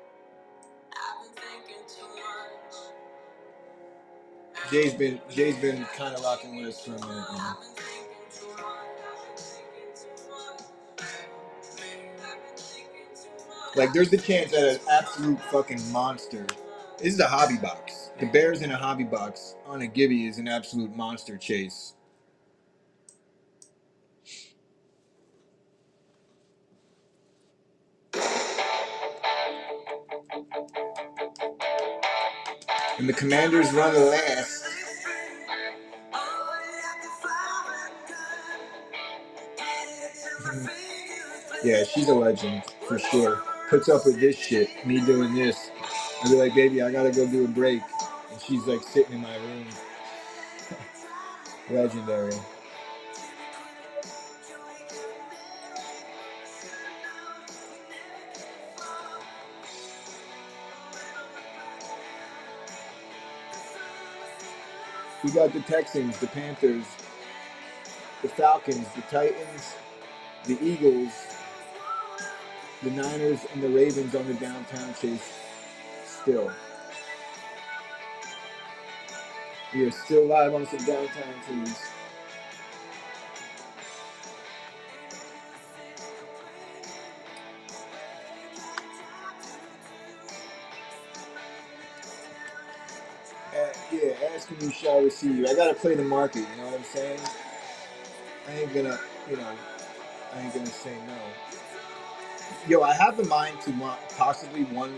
Jay's been kind of rocking with us for a minute now. Like, there's the chance that an absolute fucking monster. This is a hobby box. The Bears in a hobby box on a Gibby is an absolute monster chase. And the Commanders run last. Yeah, she's a legend, for sure. Puts up with this shit, me doing this. I'll be like, baby, I gotta go do a break. And she's like sitting in my room. Legendary. We got the Texans, the Panthers, the Falcons, the Titans, the Eagles, the Niners, and the Ravens on the downtown chase still. We are still live on some downtown teams. Yeah, ask and you shall receive. I gotta play the market, you know what I'm saying? I ain't gonna, you know, I ain't gonna say no. Yo, I have the mind to possibly run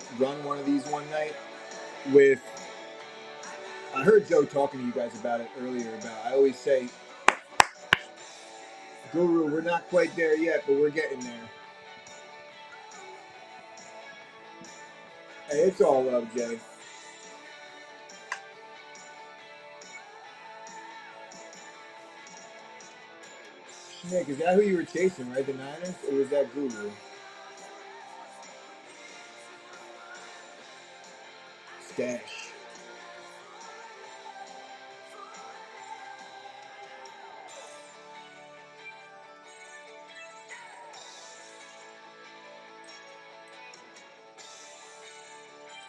one of these one night with. I heard Joe talking to you guys about it earlier. About I always say, Guru, we're not quite there yet, but we're getting there. Hey, it's all love, Jay. Nick, is that who you were chasing, right? The Niners, or was that Guru? Stash.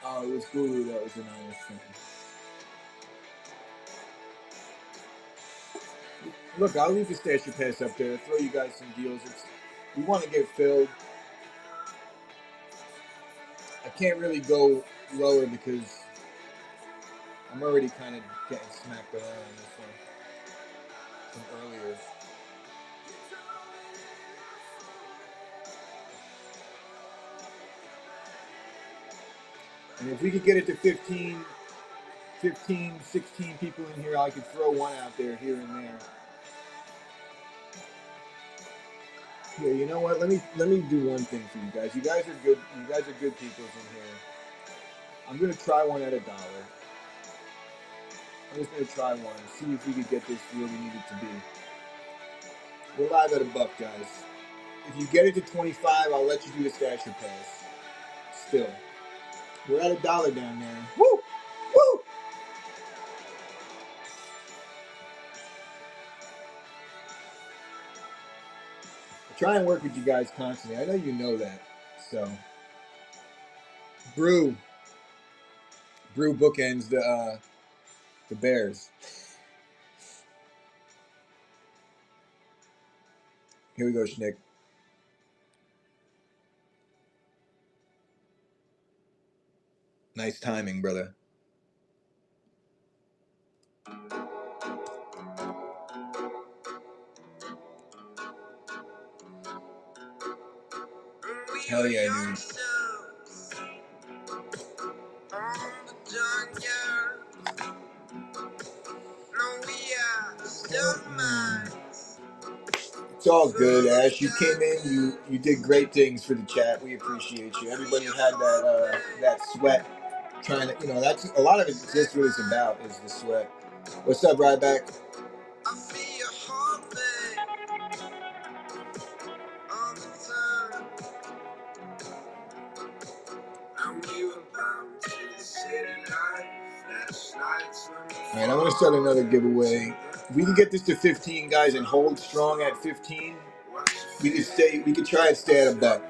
Oh, it was Guru that was the Niners fan. Look, I'll leave the Stash Your Pass up there. I'll throw you guys some deals. We want to get filled. I can't really go lower because I'm already kind of getting smacked around on this one from earlier. And if we could get it to 15, 16 people in here, I could throw one out there here and there. Yeah, you know what? Let me do one thing for you guys. You guys are good. You guys are good people in here. I'm gonna try one at $1. I'm just gonna try one. See if we could get this where we need it to be. We're live at $1, guys. If you get it to 25, I'll let you do the Stash Your Pass. Still, we're at $1 down there. Woo! Woo! I try and work with you guys constantly. I know you know that. So, Brew bookends the Bears. Here we go, Schnick. Nice timing, brother. Hell yeah, dude. It's all good, Ash. You came in, you did great things for the chat. We appreciate you. Everybody had that sweat trying to, that's a lot of it. That's what it's about is the sweat. What's up, Ryback? All right, I want to start another giveaway. If we can get this to 15 guys and hold strong at 15, we could try and stay at $1.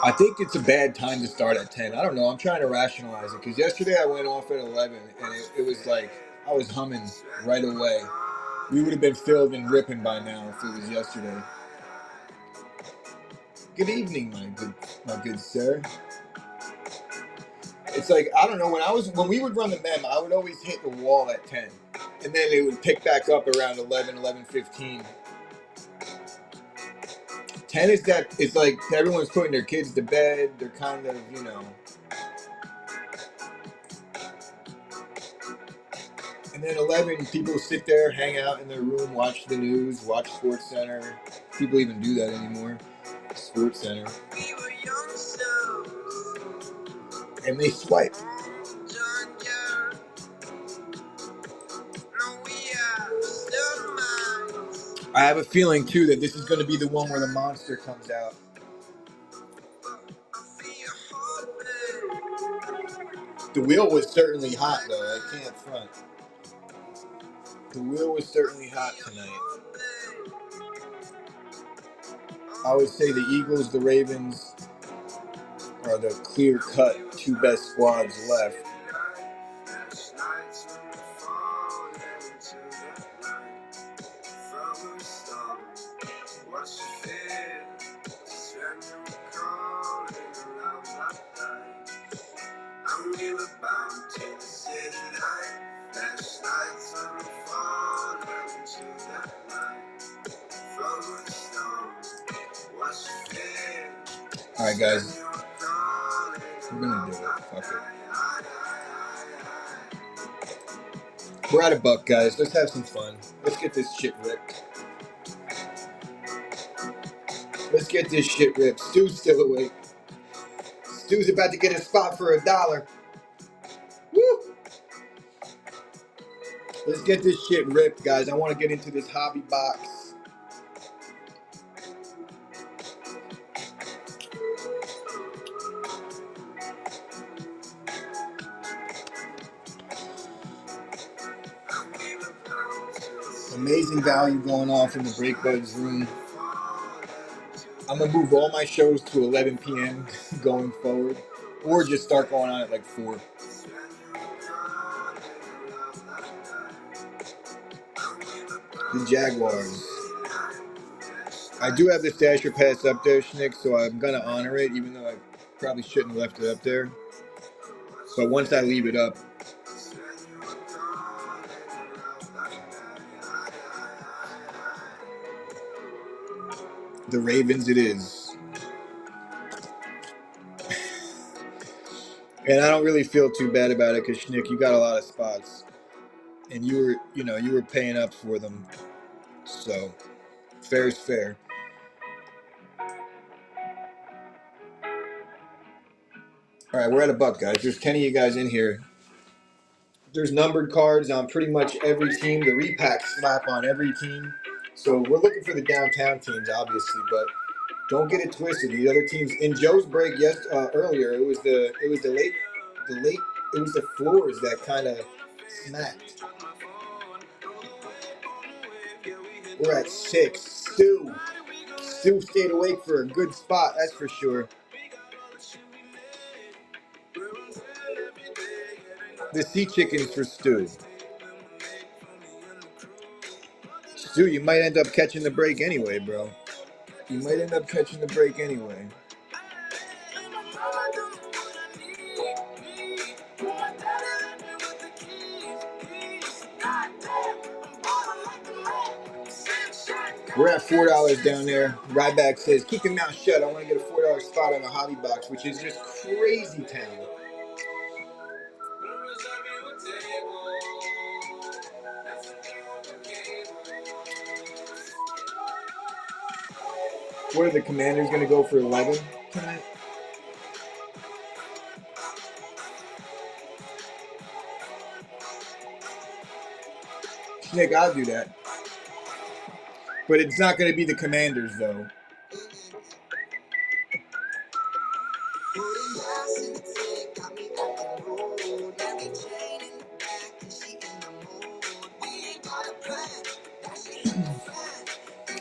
I think it's a bad time to start at 10. I don't know. I'm trying to rationalize it because yesterday I went off at 11 and it was like I was humming right away. We would have been filled and ripping by now if it was yesterday. Good evening, my good sir. It's like, I don't know, when we would run the mem, I would always hit the wall at 10. And then it would pick back up around 11:15. 10 is that, it's like everyone's putting their kids to bed. They're kind of, And then 11, people sit there, hang out in their room, watch the news, watch Sports Center. People even do that anymore. Sports Center. And they swipe. I have a feeling, too, that this is going to be the one where the monster comes out. The wheel was certainly hot, though. I can't front. The wheel was certainly hot tonight. I would say the Eagles, the Ravens are the clear-cut two best squads left. All right, guys. We're gonna do it. Fuck it. We're at a buck, guys. Let's have some fun. Let's get this shit ripped. Let's get this shit ripped. Stu's still awake. Stu's about to get a spot for $1. Woo! Let's get this shit ripped, guys. I want to get into this hobby box. Amazing value going off in the Break Buds room. I'm going to move all my shows to 11 p.m. going forward. Or just start going on at like 4. The Jaguars. I do have the Stasher Pass up there, Schnick, so I'm going to honor it, even though I probably shouldn't have left it up there. But once I leave it up, the Ravens it is. And I don't really feel too bad about it because, Schnick, you got a lot of spots. And you were paying up for them. So, fair is fair. All right, we're at a buck, guys. There's 10 of you guys in here. There's numbered cards on pretty much every team. The repack slap on every team. So we're looking for the downtown teams, obviously, but don't get it twisted. The other teams in Joe's break earlier, it was the floors that kind of smacked. We're at 6. Stu stayed awake for a good spot, that's for sure. The sea chickens for Stu. Stu, you might end up catching the break anyway, bro. You might end up catching the break anyway. We're at $4 down there. Ryback says, keep your mouth shut. I want to get a $4 spot on the hobby box, which is just crazy town. What are the Commanders going to go for 11 tonight? Nick, I'll do that. But it's not going to be the Commanders, though.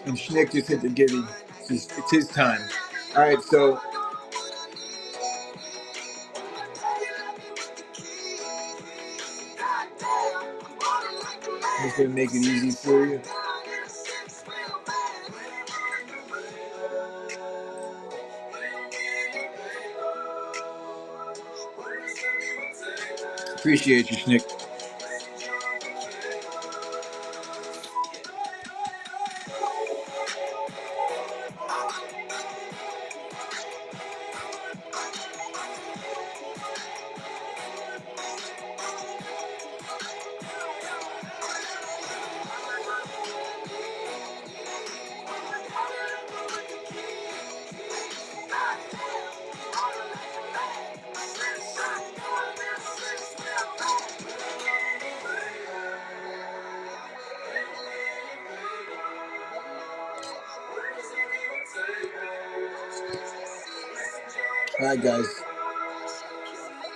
And Schnick just hit the giddy. It's his time. All right, so I'm just going to make it easy for you. Appreciate you, Schnick. All right, guys.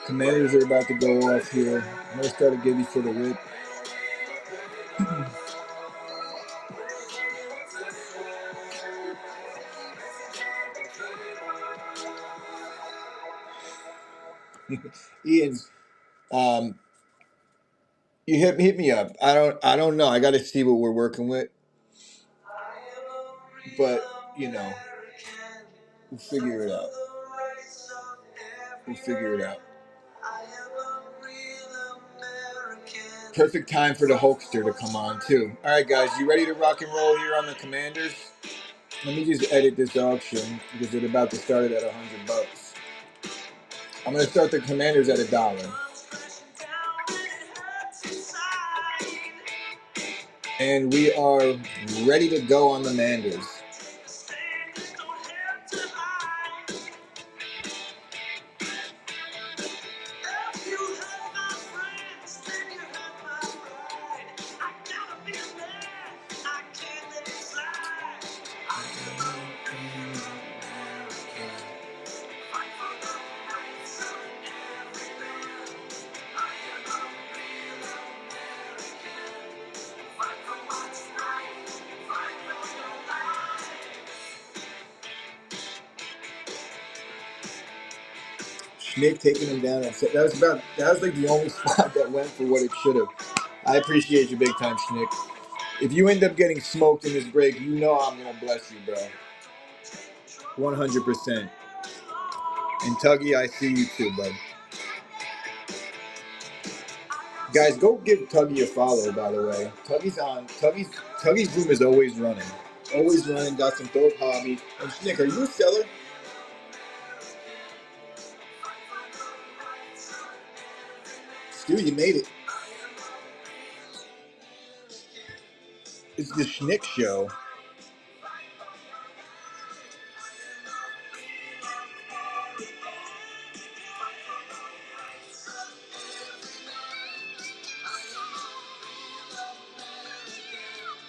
Commanders are about to go off here. I'm going to start a giddy for the rip. Ian, you hit me up. I don't know. I got to see what we're working with. But, we'll figure it out. Perfect time for the Hulkster to come on, too. All right, guys, you ready to rock and roll here on the Commanders? Let me just edit this auction because they're about to start it at $100. I'm gonna start the Commanders at $1. And we are ready to go on the Manders. Schnick taking him down. That was like the only spot that went for what it should have. I appreciate you big time, Schnick. If you end up getting smoked in this break, you know I'm gonna bless you, bro. 100%. And Tuggy, I see you too, bud. Guys, go give Tuggy a follow, by the way. Tuggy's room is always running. Always running, got some dope hobby. And Schnick, are you a seller? Stu, you made it. It's the Schnick show.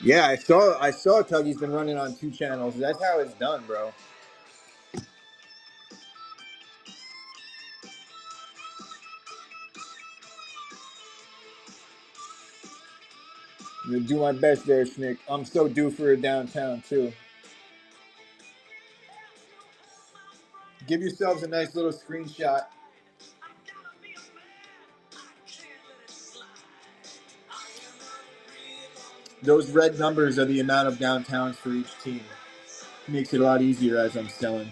Yeah, I saw Tuggy's been running on 2 channels. That's how it's done, bro. I'm gonna do my best there, Schnick. I'm so due for a downtown too. Give yourselves a nice little screenshot. Those red numbers are the amount of downtowns for each team. Makes it a lot easier as I'm selling.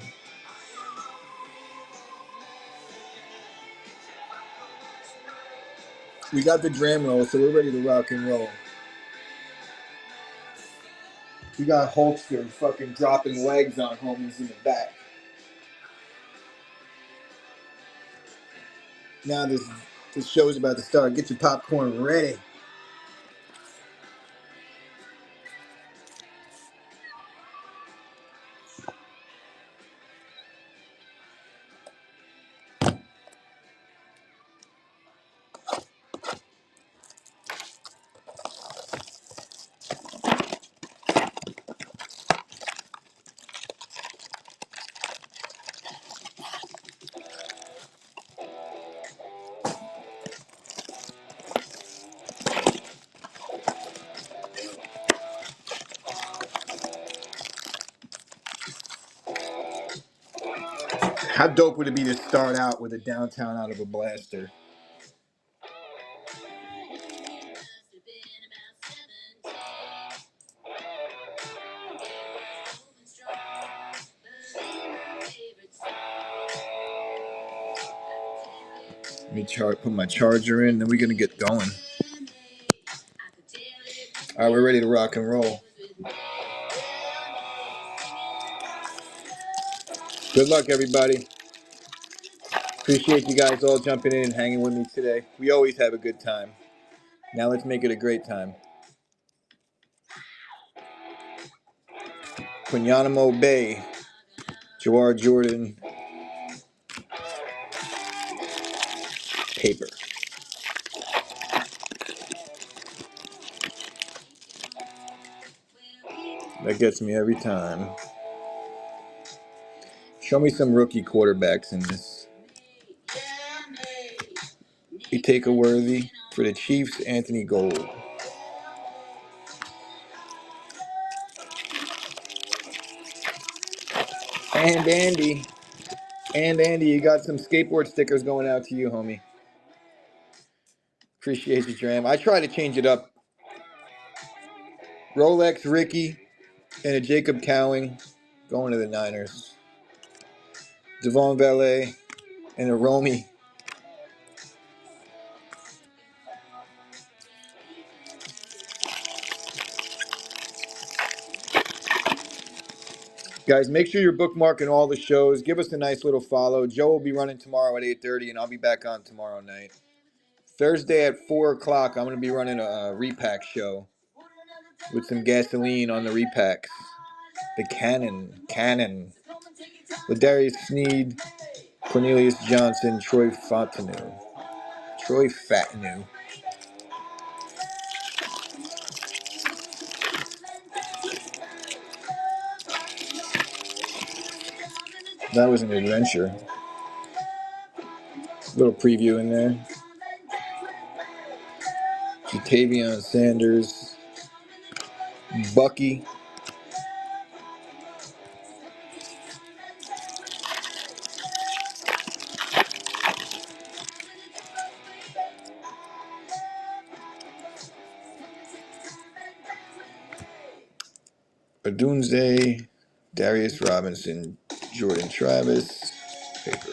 We got the dram roll, so we're ready to rock and roll. We got Hulkster fucking dropping legs on homies in the back. Now this show's about to start. Get your popcorn ready. How dope would it be to start out with a downtown out of a blaster? Let me put my charger in, then we're gonna get going. All right, we're ready to rock and roll. Good luck, everybody. Appreciate you guys all jumping in and hanging with me today. We always have a good time. Now let's make it a great time. Quinyanamo Bay, Jawar Jordan, paper. That gets me every time. Show me some rookie quarterbacks in this. You take a worthy for the Chiefs, Anthony Gold. And Andy, you got some skateboard stickers going out to you, homie. Appreciate you, Dram. I try to change it up. Rolex Ricky and a Jacob Cowing going to the Niners. Devon Valet and a Romy. Guys, make sure you're bookmarking all the shows. Give us a nice little follow. Joe will be running tomorrow at 8:30, and I'll be back on tomorrow night. Thursday at 4 o'clock, I'm going to be running a repack show with some gasoline on the repacks. The Cannon. With Darius Sneed, Cornelius Johnson, Troy Fatanu. That was an adventure. Little preview in there. Jatavion Sanders, Bucky. Odunze, Darius Robinson, Jordan Travis, paper.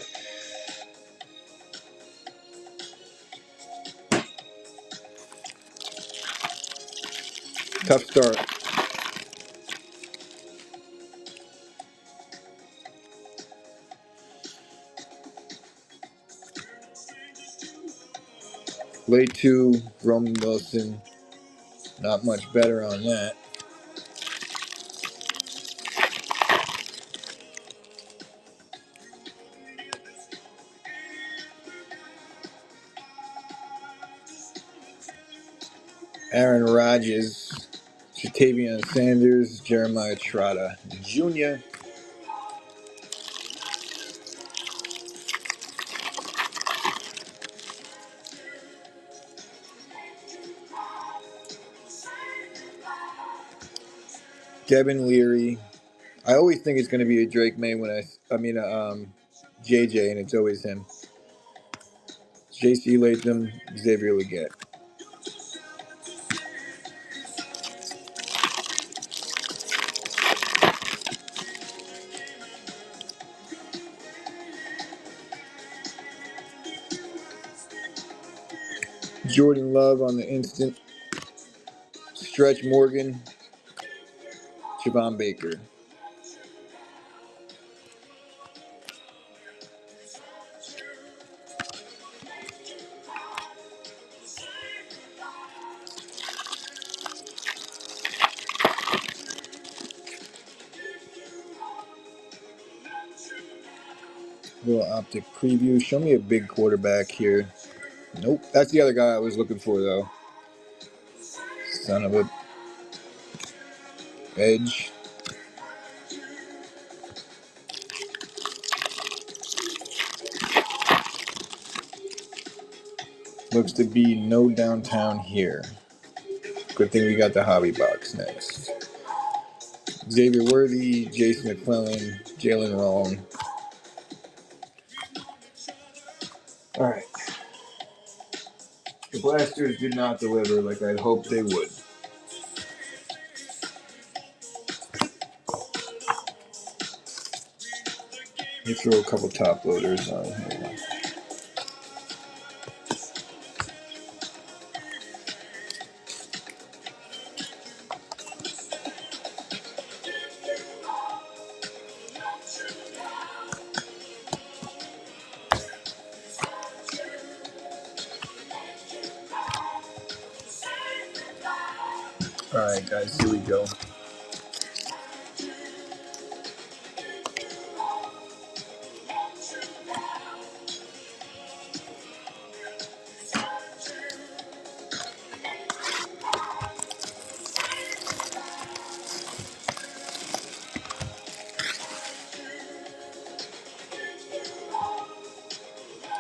Tough start. Late 2, Roman Wilson. Not much better on that. Aaron Rodgers, Jatavion Sanders, Jeremiah Trotta Jr. Devin Leary. I always think it's going to be a Drake May JJ, and it's always him. JC Latham, Xavier Leggett. Jordan Love on the instant. Stretch Morgan, Javon Baker. Little optic preview. Show me a big quarterback here. Nope. That's the other guy I was looking for, though. Son of a edge. Looks to be no downtown here. Good thing we got the hobby box next. Xavier Worthy, Jason McClellan, Jalen Rollin. All right. The Blasters did not deliver like I'd hoped they would. Let me throw a couple top loaders on here. All right, guys, here we go.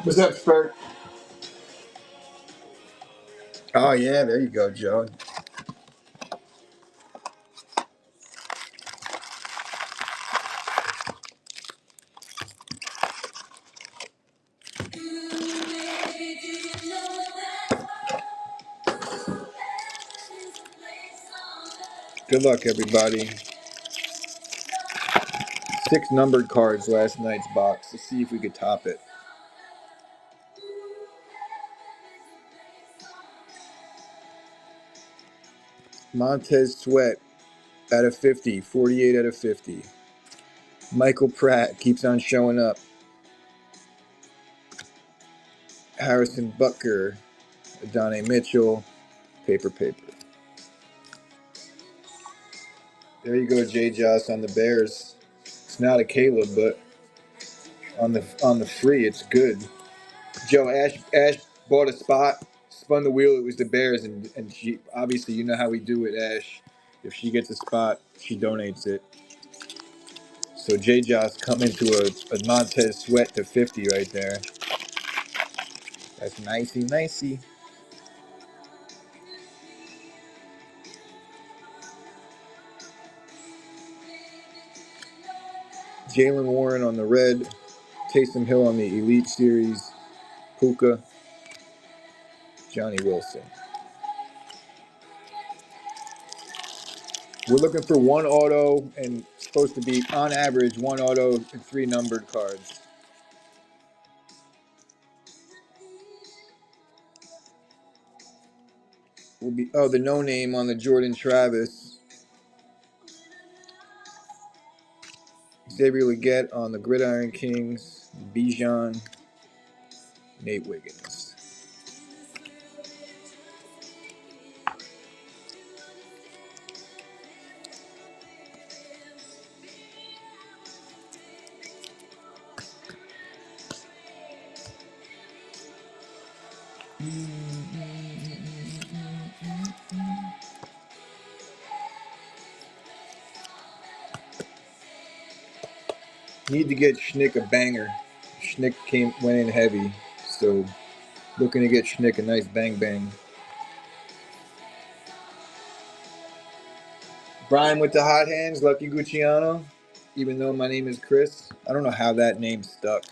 What's up, Spurt? Oh, yeah, there you go, Joe. Good luck, everybody. 6 numbered cards last night's box. Let's see if we could top it. Montez Sweat out of 50. 48 out of 50. Michael Pratt keeps on showing up. Harrison Butker, Adonai Mitchell, paper. There you go, J. Joss on the Bears. It's not a Caleb, but on the free, it's good. Joe, Ash bought a spot, spun the wheel. It was the Bears, and she obviously, you know how we do with Ash. If she gets a spot, she donates it. So J. Joss coming to a Montez Sweat to 50 right there. That's nicey. Jalen Warren on the red. Taysom Hill on the Elite Series. Puka. Johnny Wilson. We're looking for one auto and supposed to be, on average, one auto and 3 numbered cards. Will be the no name on the Jordan Travis. Xavier Leggett on the Gridiron Kings. Bijan. Nate Wiggins. Need to get Schnick a banger. Schnick went in heavy, so looking to get Schnick a nice bang. Brian with the hot hands, Lucky Gucciano. Even though my name is Chris, I don't know how that name stuck.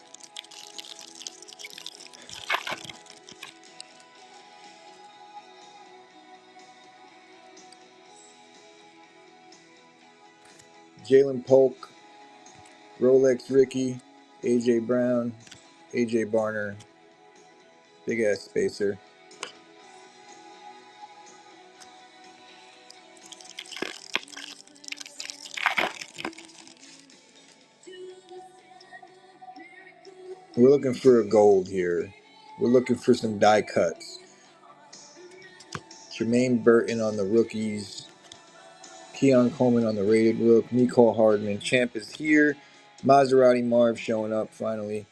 Jalen Polk, Rolex Ricky, AJ Brown, AJ Barner, big ass spacer. We're looking for a gold here. We're looking for some die cuts. Jermaine Burton on the rookies. Keon Coleman on the rated rook. Nicole Hardman. Champ is here. Maserati Marv showing up finally.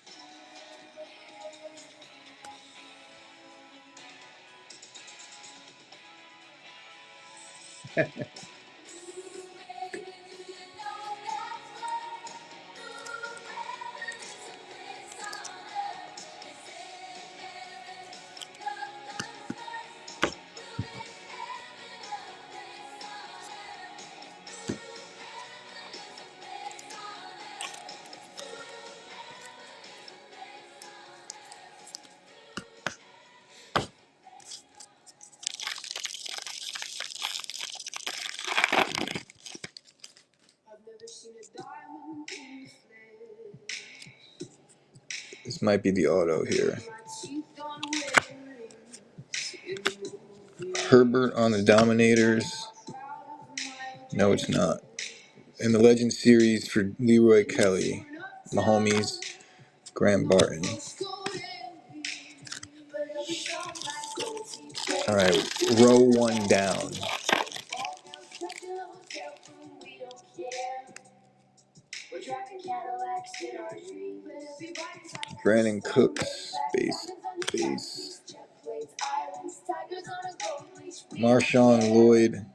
This might be the auto here. Herbert on the Dominators. No, it's not. In the Legend Series for Leroy Kelly. Mahomes. Graham Barton. All right, row one down. Brandon Cooks, base. Marshawn Lloyd.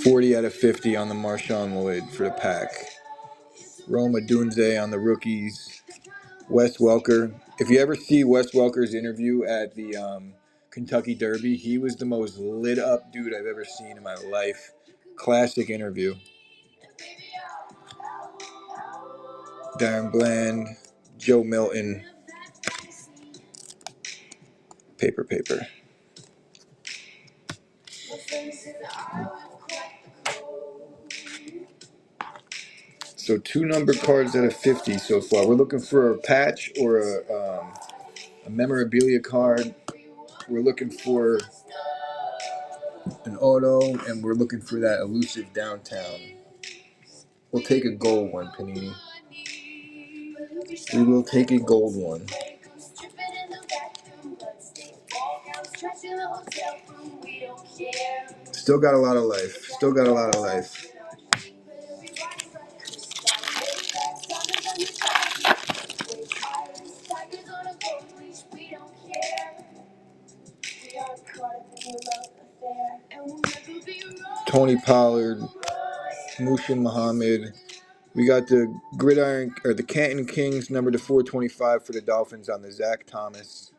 40 out of 50 on the Marshawn Lloyd for the pack. Roma Dunze on the rookies. Wes Welker. If you ever see Wes Welker's interview at the Kentucky Derby, he was the most lit up dude I've ever seen in my life. Classic interview. Darren Bland, Joe Milton. Paper. So 2 numbered cards out of 50 so far. We're looking for a patch or a memorabilia card. We're looking for an auto, and we're looking for that elusive downtown. We'll take a gold one, Panini. We will take a gold one. Still got a lot of life. Still got a lot of life. Tony Pollard, Mushin Muhammad. We got the Gridiron or the Canton Kings number to 425 for the Dolphins on the Zach Thomas.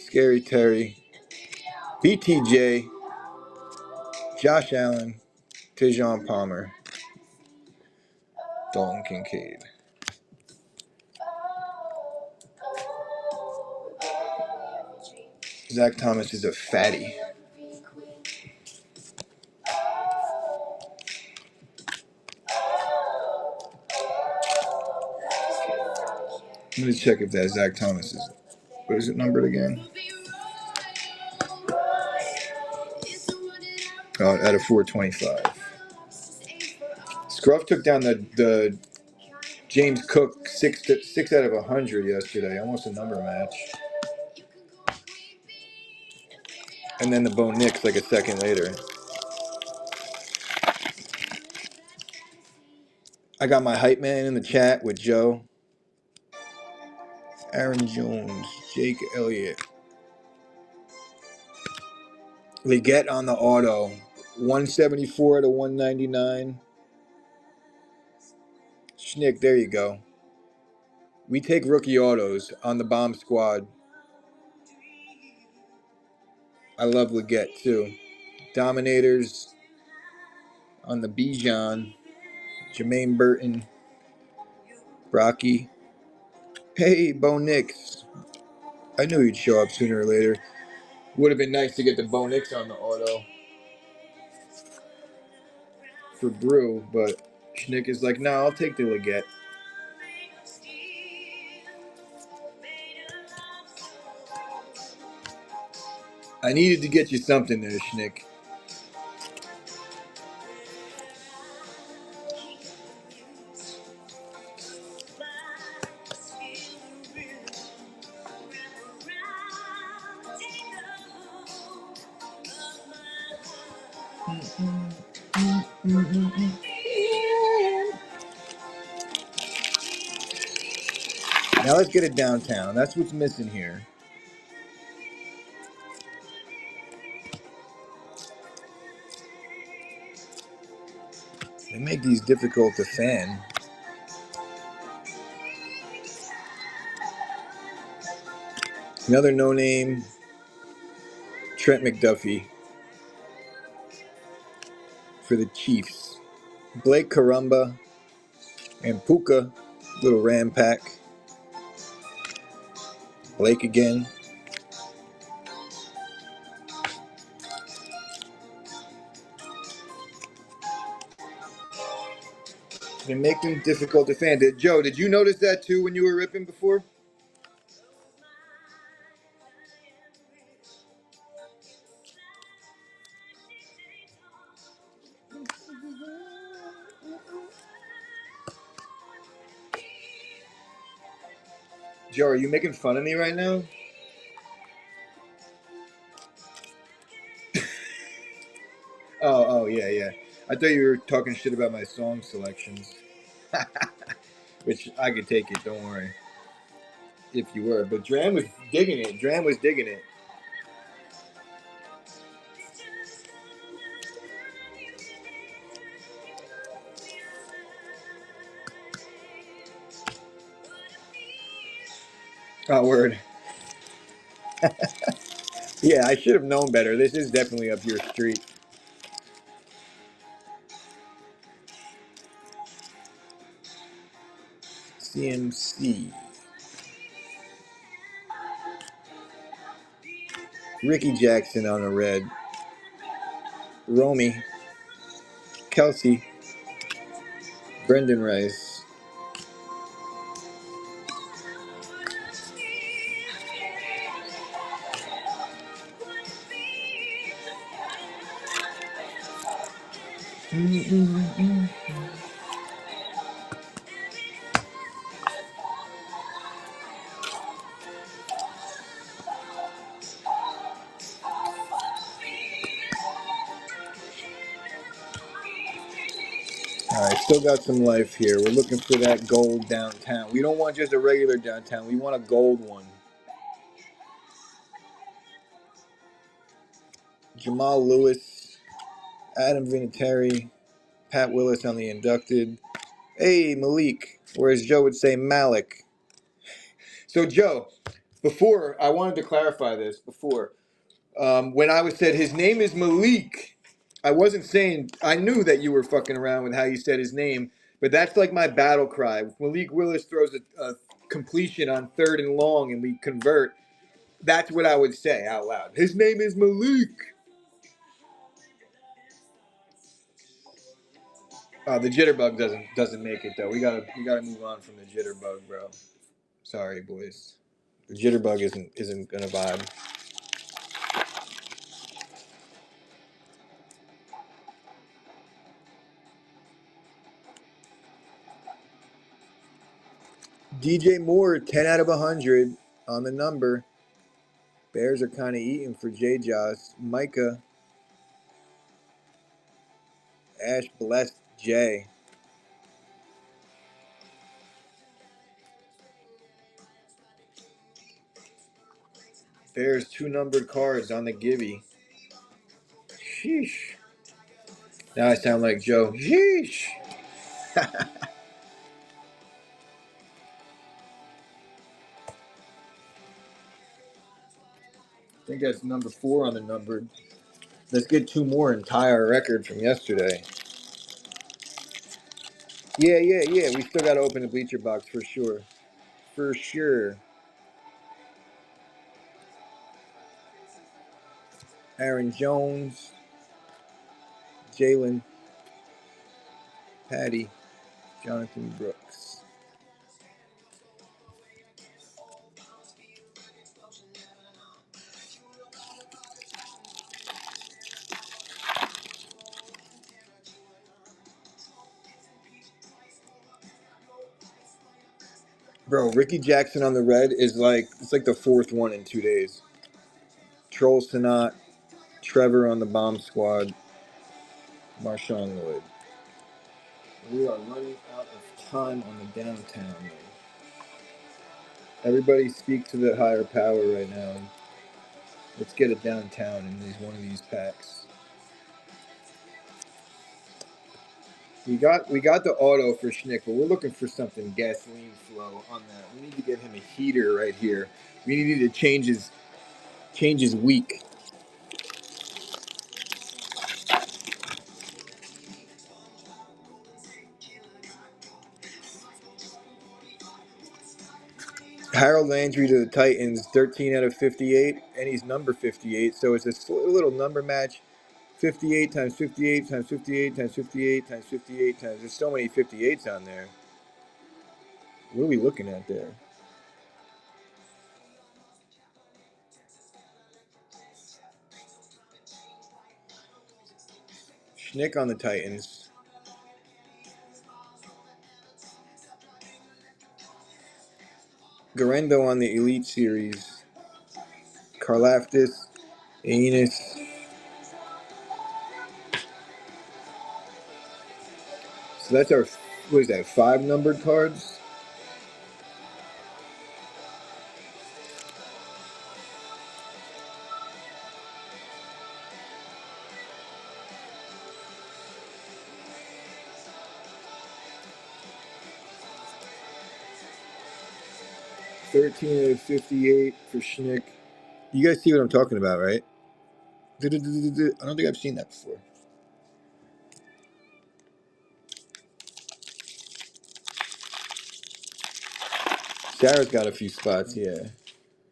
Scary Terry, BTJ, Josh Allen, Tejon Palmer, Dalton Kincaid. Zach Thomas is a fatty. Let me check if that Zach Thomas is. What is it numbered again? Oh, out of 425. Scruff took down the James Cook 6 out of 100 yesterday, almost a number match. And then the Bo Nix like a second later. I got my hype man in the chat with Joe, Aaron Jones, Jake Elliott, Leggett on the auto, 174 to 199. Schnick, there you go. We take rookie autos on the bomb squad. I love Leggett too. Dominators on the Bijan, Jermaine Burton, Brocky. Hey, Bo Nix. I knew he'd show up sooner or later. Would have been nice to get the Bo Nix on the auto for Brew, but Schnick is like, no, I'll take the Leggett. I needed to get you something there, Schnick. Now let's get it downtown. That's what's missing here. They make these difficult to fan. Another no-name, Trent McDuffie for the Chiefs. Blake Carumba and Puka, little Ram pack. Blake again. They make them difficult to fan. Joe, did you notice that too when you were ripping before? Joe, are you making fun of me right now? Oh, yeah. I thought you were talking shit about my song selections. Which I could take it, don't worry. If you were. But Dram was digging it. Dram was digging it. Oh, word. Yeah, I should have known better. This is definitely up your street. CMC. Ricky Jackson on a red. Romy. Kelsey. Brendan Rice. All right, still got some life here. We're looking for that gold downtown. We don't want just a regular downtown. We want a gold one. Jamal Lewis, Adam Vinatieri, Pat Willis on the inducted. Hey, Malik, or as Joe would say, Malik. So, Joe, before, I wanted to clarify this before. When I was said his name is Malik, I wasn't saying, I knew that you were fucking around with how you said his name, but that's like my battle cry. If Malik Willis throws a completion on 3rd and long and we convert, that's what I would say out loud. His name is Malik. The jitterbug doesn't make it though. We gotta move on from the jitterbug, bro. Sorry, boys. The jitterbug isn't gonna vibe. DJ Moore, 10 out of 100 on the number. Bears are kind of eating for J. Joss. Micah, Ash blessed Jay. Bears 2 numbered cards on the Gibby. Sheesh. Now I sound like Joe. Sheesh. I think that's number 4 on the numbered. Let's get 2 more and tie our record from yesterday. Yeah. We still got to open the bleacher box for sure. For sure. Aaron Jones, Jalen, Patty, Jonathan Brooks. Bro, Ricky Jackson on the red is it's like the 4th one in 2 days. Troll Sanat, Trevor on the bomb squad, Marshawn Lloyd. We are running out of time on the downtown. Everybody speak to the higher power right now. Let's get it downtown in one of these packs. We got the auto for Schnick, but we're looking for something gasoline flow on that. We need to get him a heater right here. We need to change his week. Harold Landry to the Titans, 13 out of 58, and he's number 58, so it's a little number match. 58 times 58 times 58 times 58 times 58 times. There's so many 58s on there. What are we looking at there? Schnick on the Titans. Garendo on the Elite Series. Karlaftis, Enos. So that's our, what is that, 5 numbered cards? $13 out of 58 for Schnick. You guys see what I'm talking about, right? I don't think I've seen that before. Sarah's got a few spots, yeah.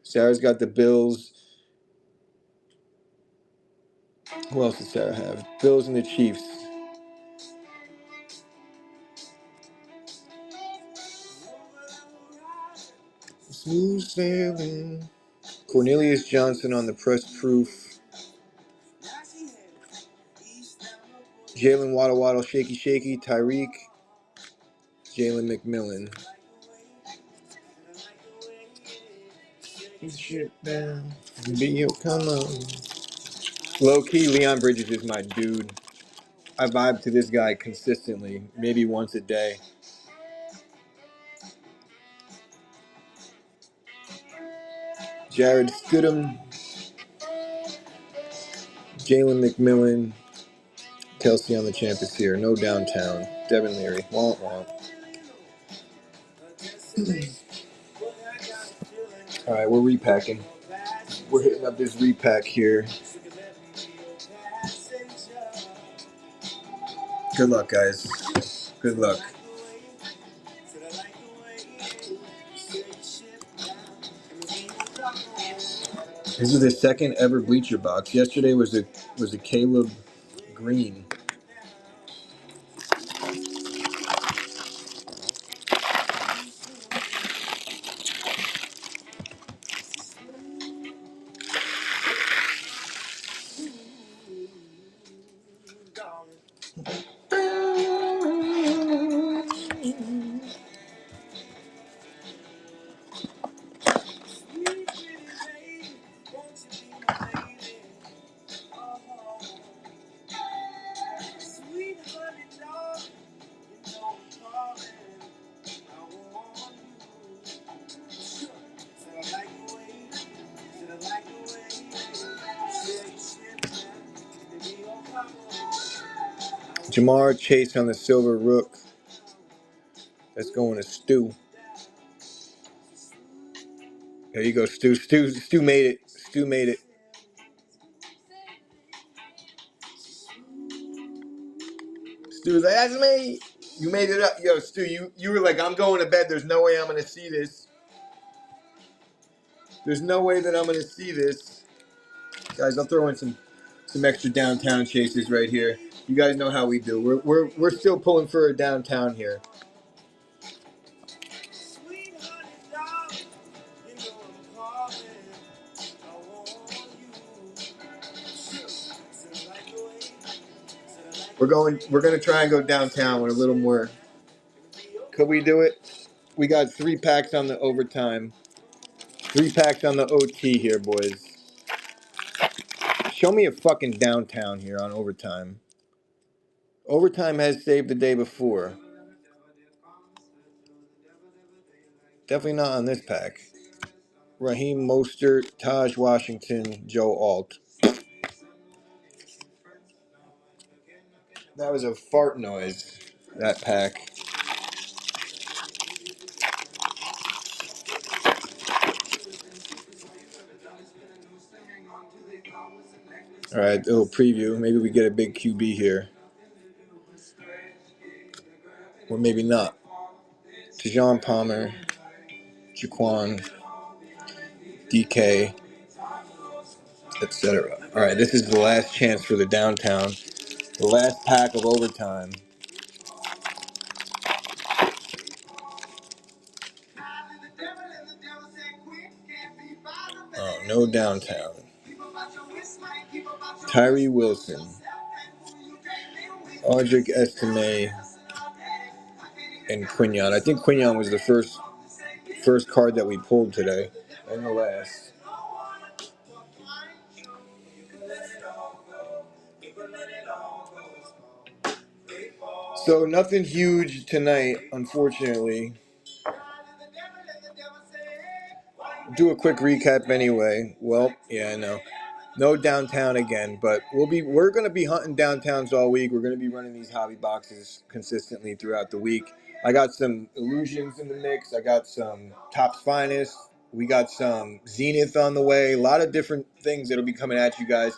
Sarah's got the Bills. Who else does Sarah have? Bills and the Chiefs. Smooth sailing. Cornelius Johnson on the press proof. Jalen Waddle Waddle, Shaky Shaky, Tyreek, Jalen McMillan. Shit down. Come on. Low key, Leon Bridges is my dude. I vibe to this guy consistently, maybe once a day. Jared Stidham, Jalen McMillan, Kelsey on the champ is here. No downtown. Devin Leary. Womp womp. All right, we're repacking. We're hitting up this repack here. Good luck, guys. Good luck. This is the second ever bleacher box. Yesterday was a Caleb Green. Jamar Chase on the silver rook. That's going to Stu. There you go, Stu. Stu made it. Stu made it. Stu's like, that's me. You made it up. Yo, Stu, you were like, I'm going to bed. There's no way I'm going to see this. There's no way that I'm going to see this. Guys, I'll throw in some extra downtown chases right here. You guys know how we do. We're still pulling for a downtown here. We're gonna try and go downtown with a little more. Could we do it? We got 3 packs on the overtime. 3 packs on the OT here, boys. Show me a fucking downtown here on overtime. Overtime has saved the day before. Definitely not on this pack. Raheem Mostert, Taj Washington, Joe Alt. That was a fart noise, that pack. All right, a little preview. Maybe we get a big QB here. Or maybe not. Tejon Palmer, Jaquan, DK, etc. All right, this is the last chance for the downtown. The last pack of overtime. Oh, no downtown. Tyree Wilson. Audric Estime. And Quignon. I think Quignon was the first card that we pulled today. And the last. So nothing huge tonight, unfortunately. Do a quick recap anyway. Well, yeah, I know. No downtown again, but we're gonna be hunting downtowns all week. We're gonna be running these hobby boxes consistently throughout the week. I got some illusions in the mix. I got some Topps Finest. We got some Zenith on the way. A lot of different things that'll be coming at you guys.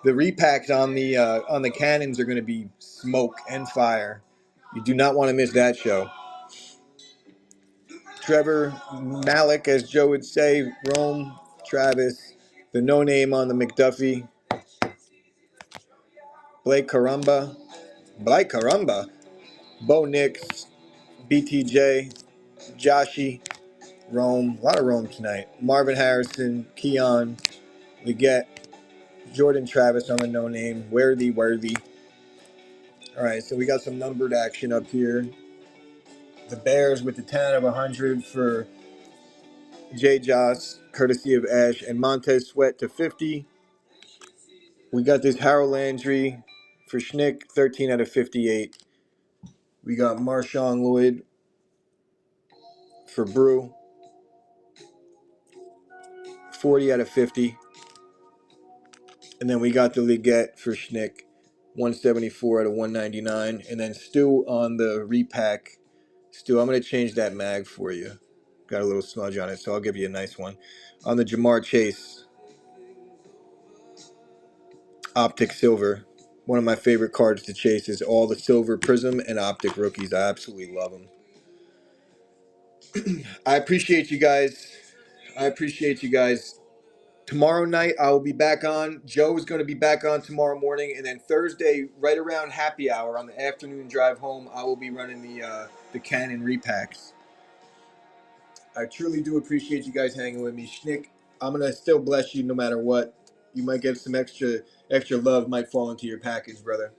The repacks on the cannons are gonna be smoke and fire. You do not want to miss that show. Trevor Malik, as Joe would say, Rome, Travis, the no name on the McDuffie, Blake Carumba, Bo Nix, BTJ, Joshi, Rome, a lot of Rome tonight, Marvin Harrison, Keon, Leggett, Jordan Travis on the no name, Worthy, All right, so we got some numbered action up here. The Bears with the 10 out of 100 for J. Joss, courtesy of Ash, and Montez Sweat to 50. We got this Harold Landry for Schnick, 13 out of 58. We got Marshawn Lloyd for Brew, 40 out of 50. And then we got the Liggett for Schnick, 174 out of 199. And then Stu on the repack. Stu, I'm going to change that mag for you. Got a little smudge on it, so I'll give you a nice one. On the Jamar Chase, Optic Silver. One of my favorite cards to chase is all the Silver Prism and Optic rookies. I absolutely love them. I appreciate you guys. I appreciate you guys. Tomorrow night I will be back on. Joe is going to be back on tomorrow morning, and then Thursday, right around happy hour on the afternoon drive home, I will be running the Canon repacks. I truly do appreciate you guys hanging with me, Schnick. I'm gonna still bless you no matter what. You might get some extra love might fall into your package, brother.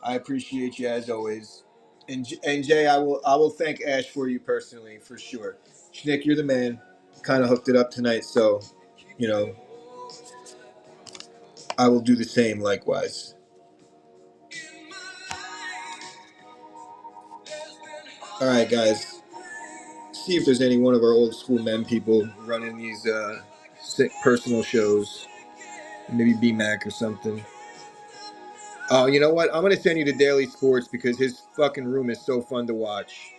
I appreciate you as always. And Jay, I will thank Ash for you personally for sure. Schnick, you're the man. Kind of hooked it up tonight, so you know I will do the same likewise. All right, guys. See if there's any one of our old school men people running these sick personal shows. Maybe B-Mac or something. Oh, you know what? I'm going to send you to Daily Sports because his fucking room is so fun to watch.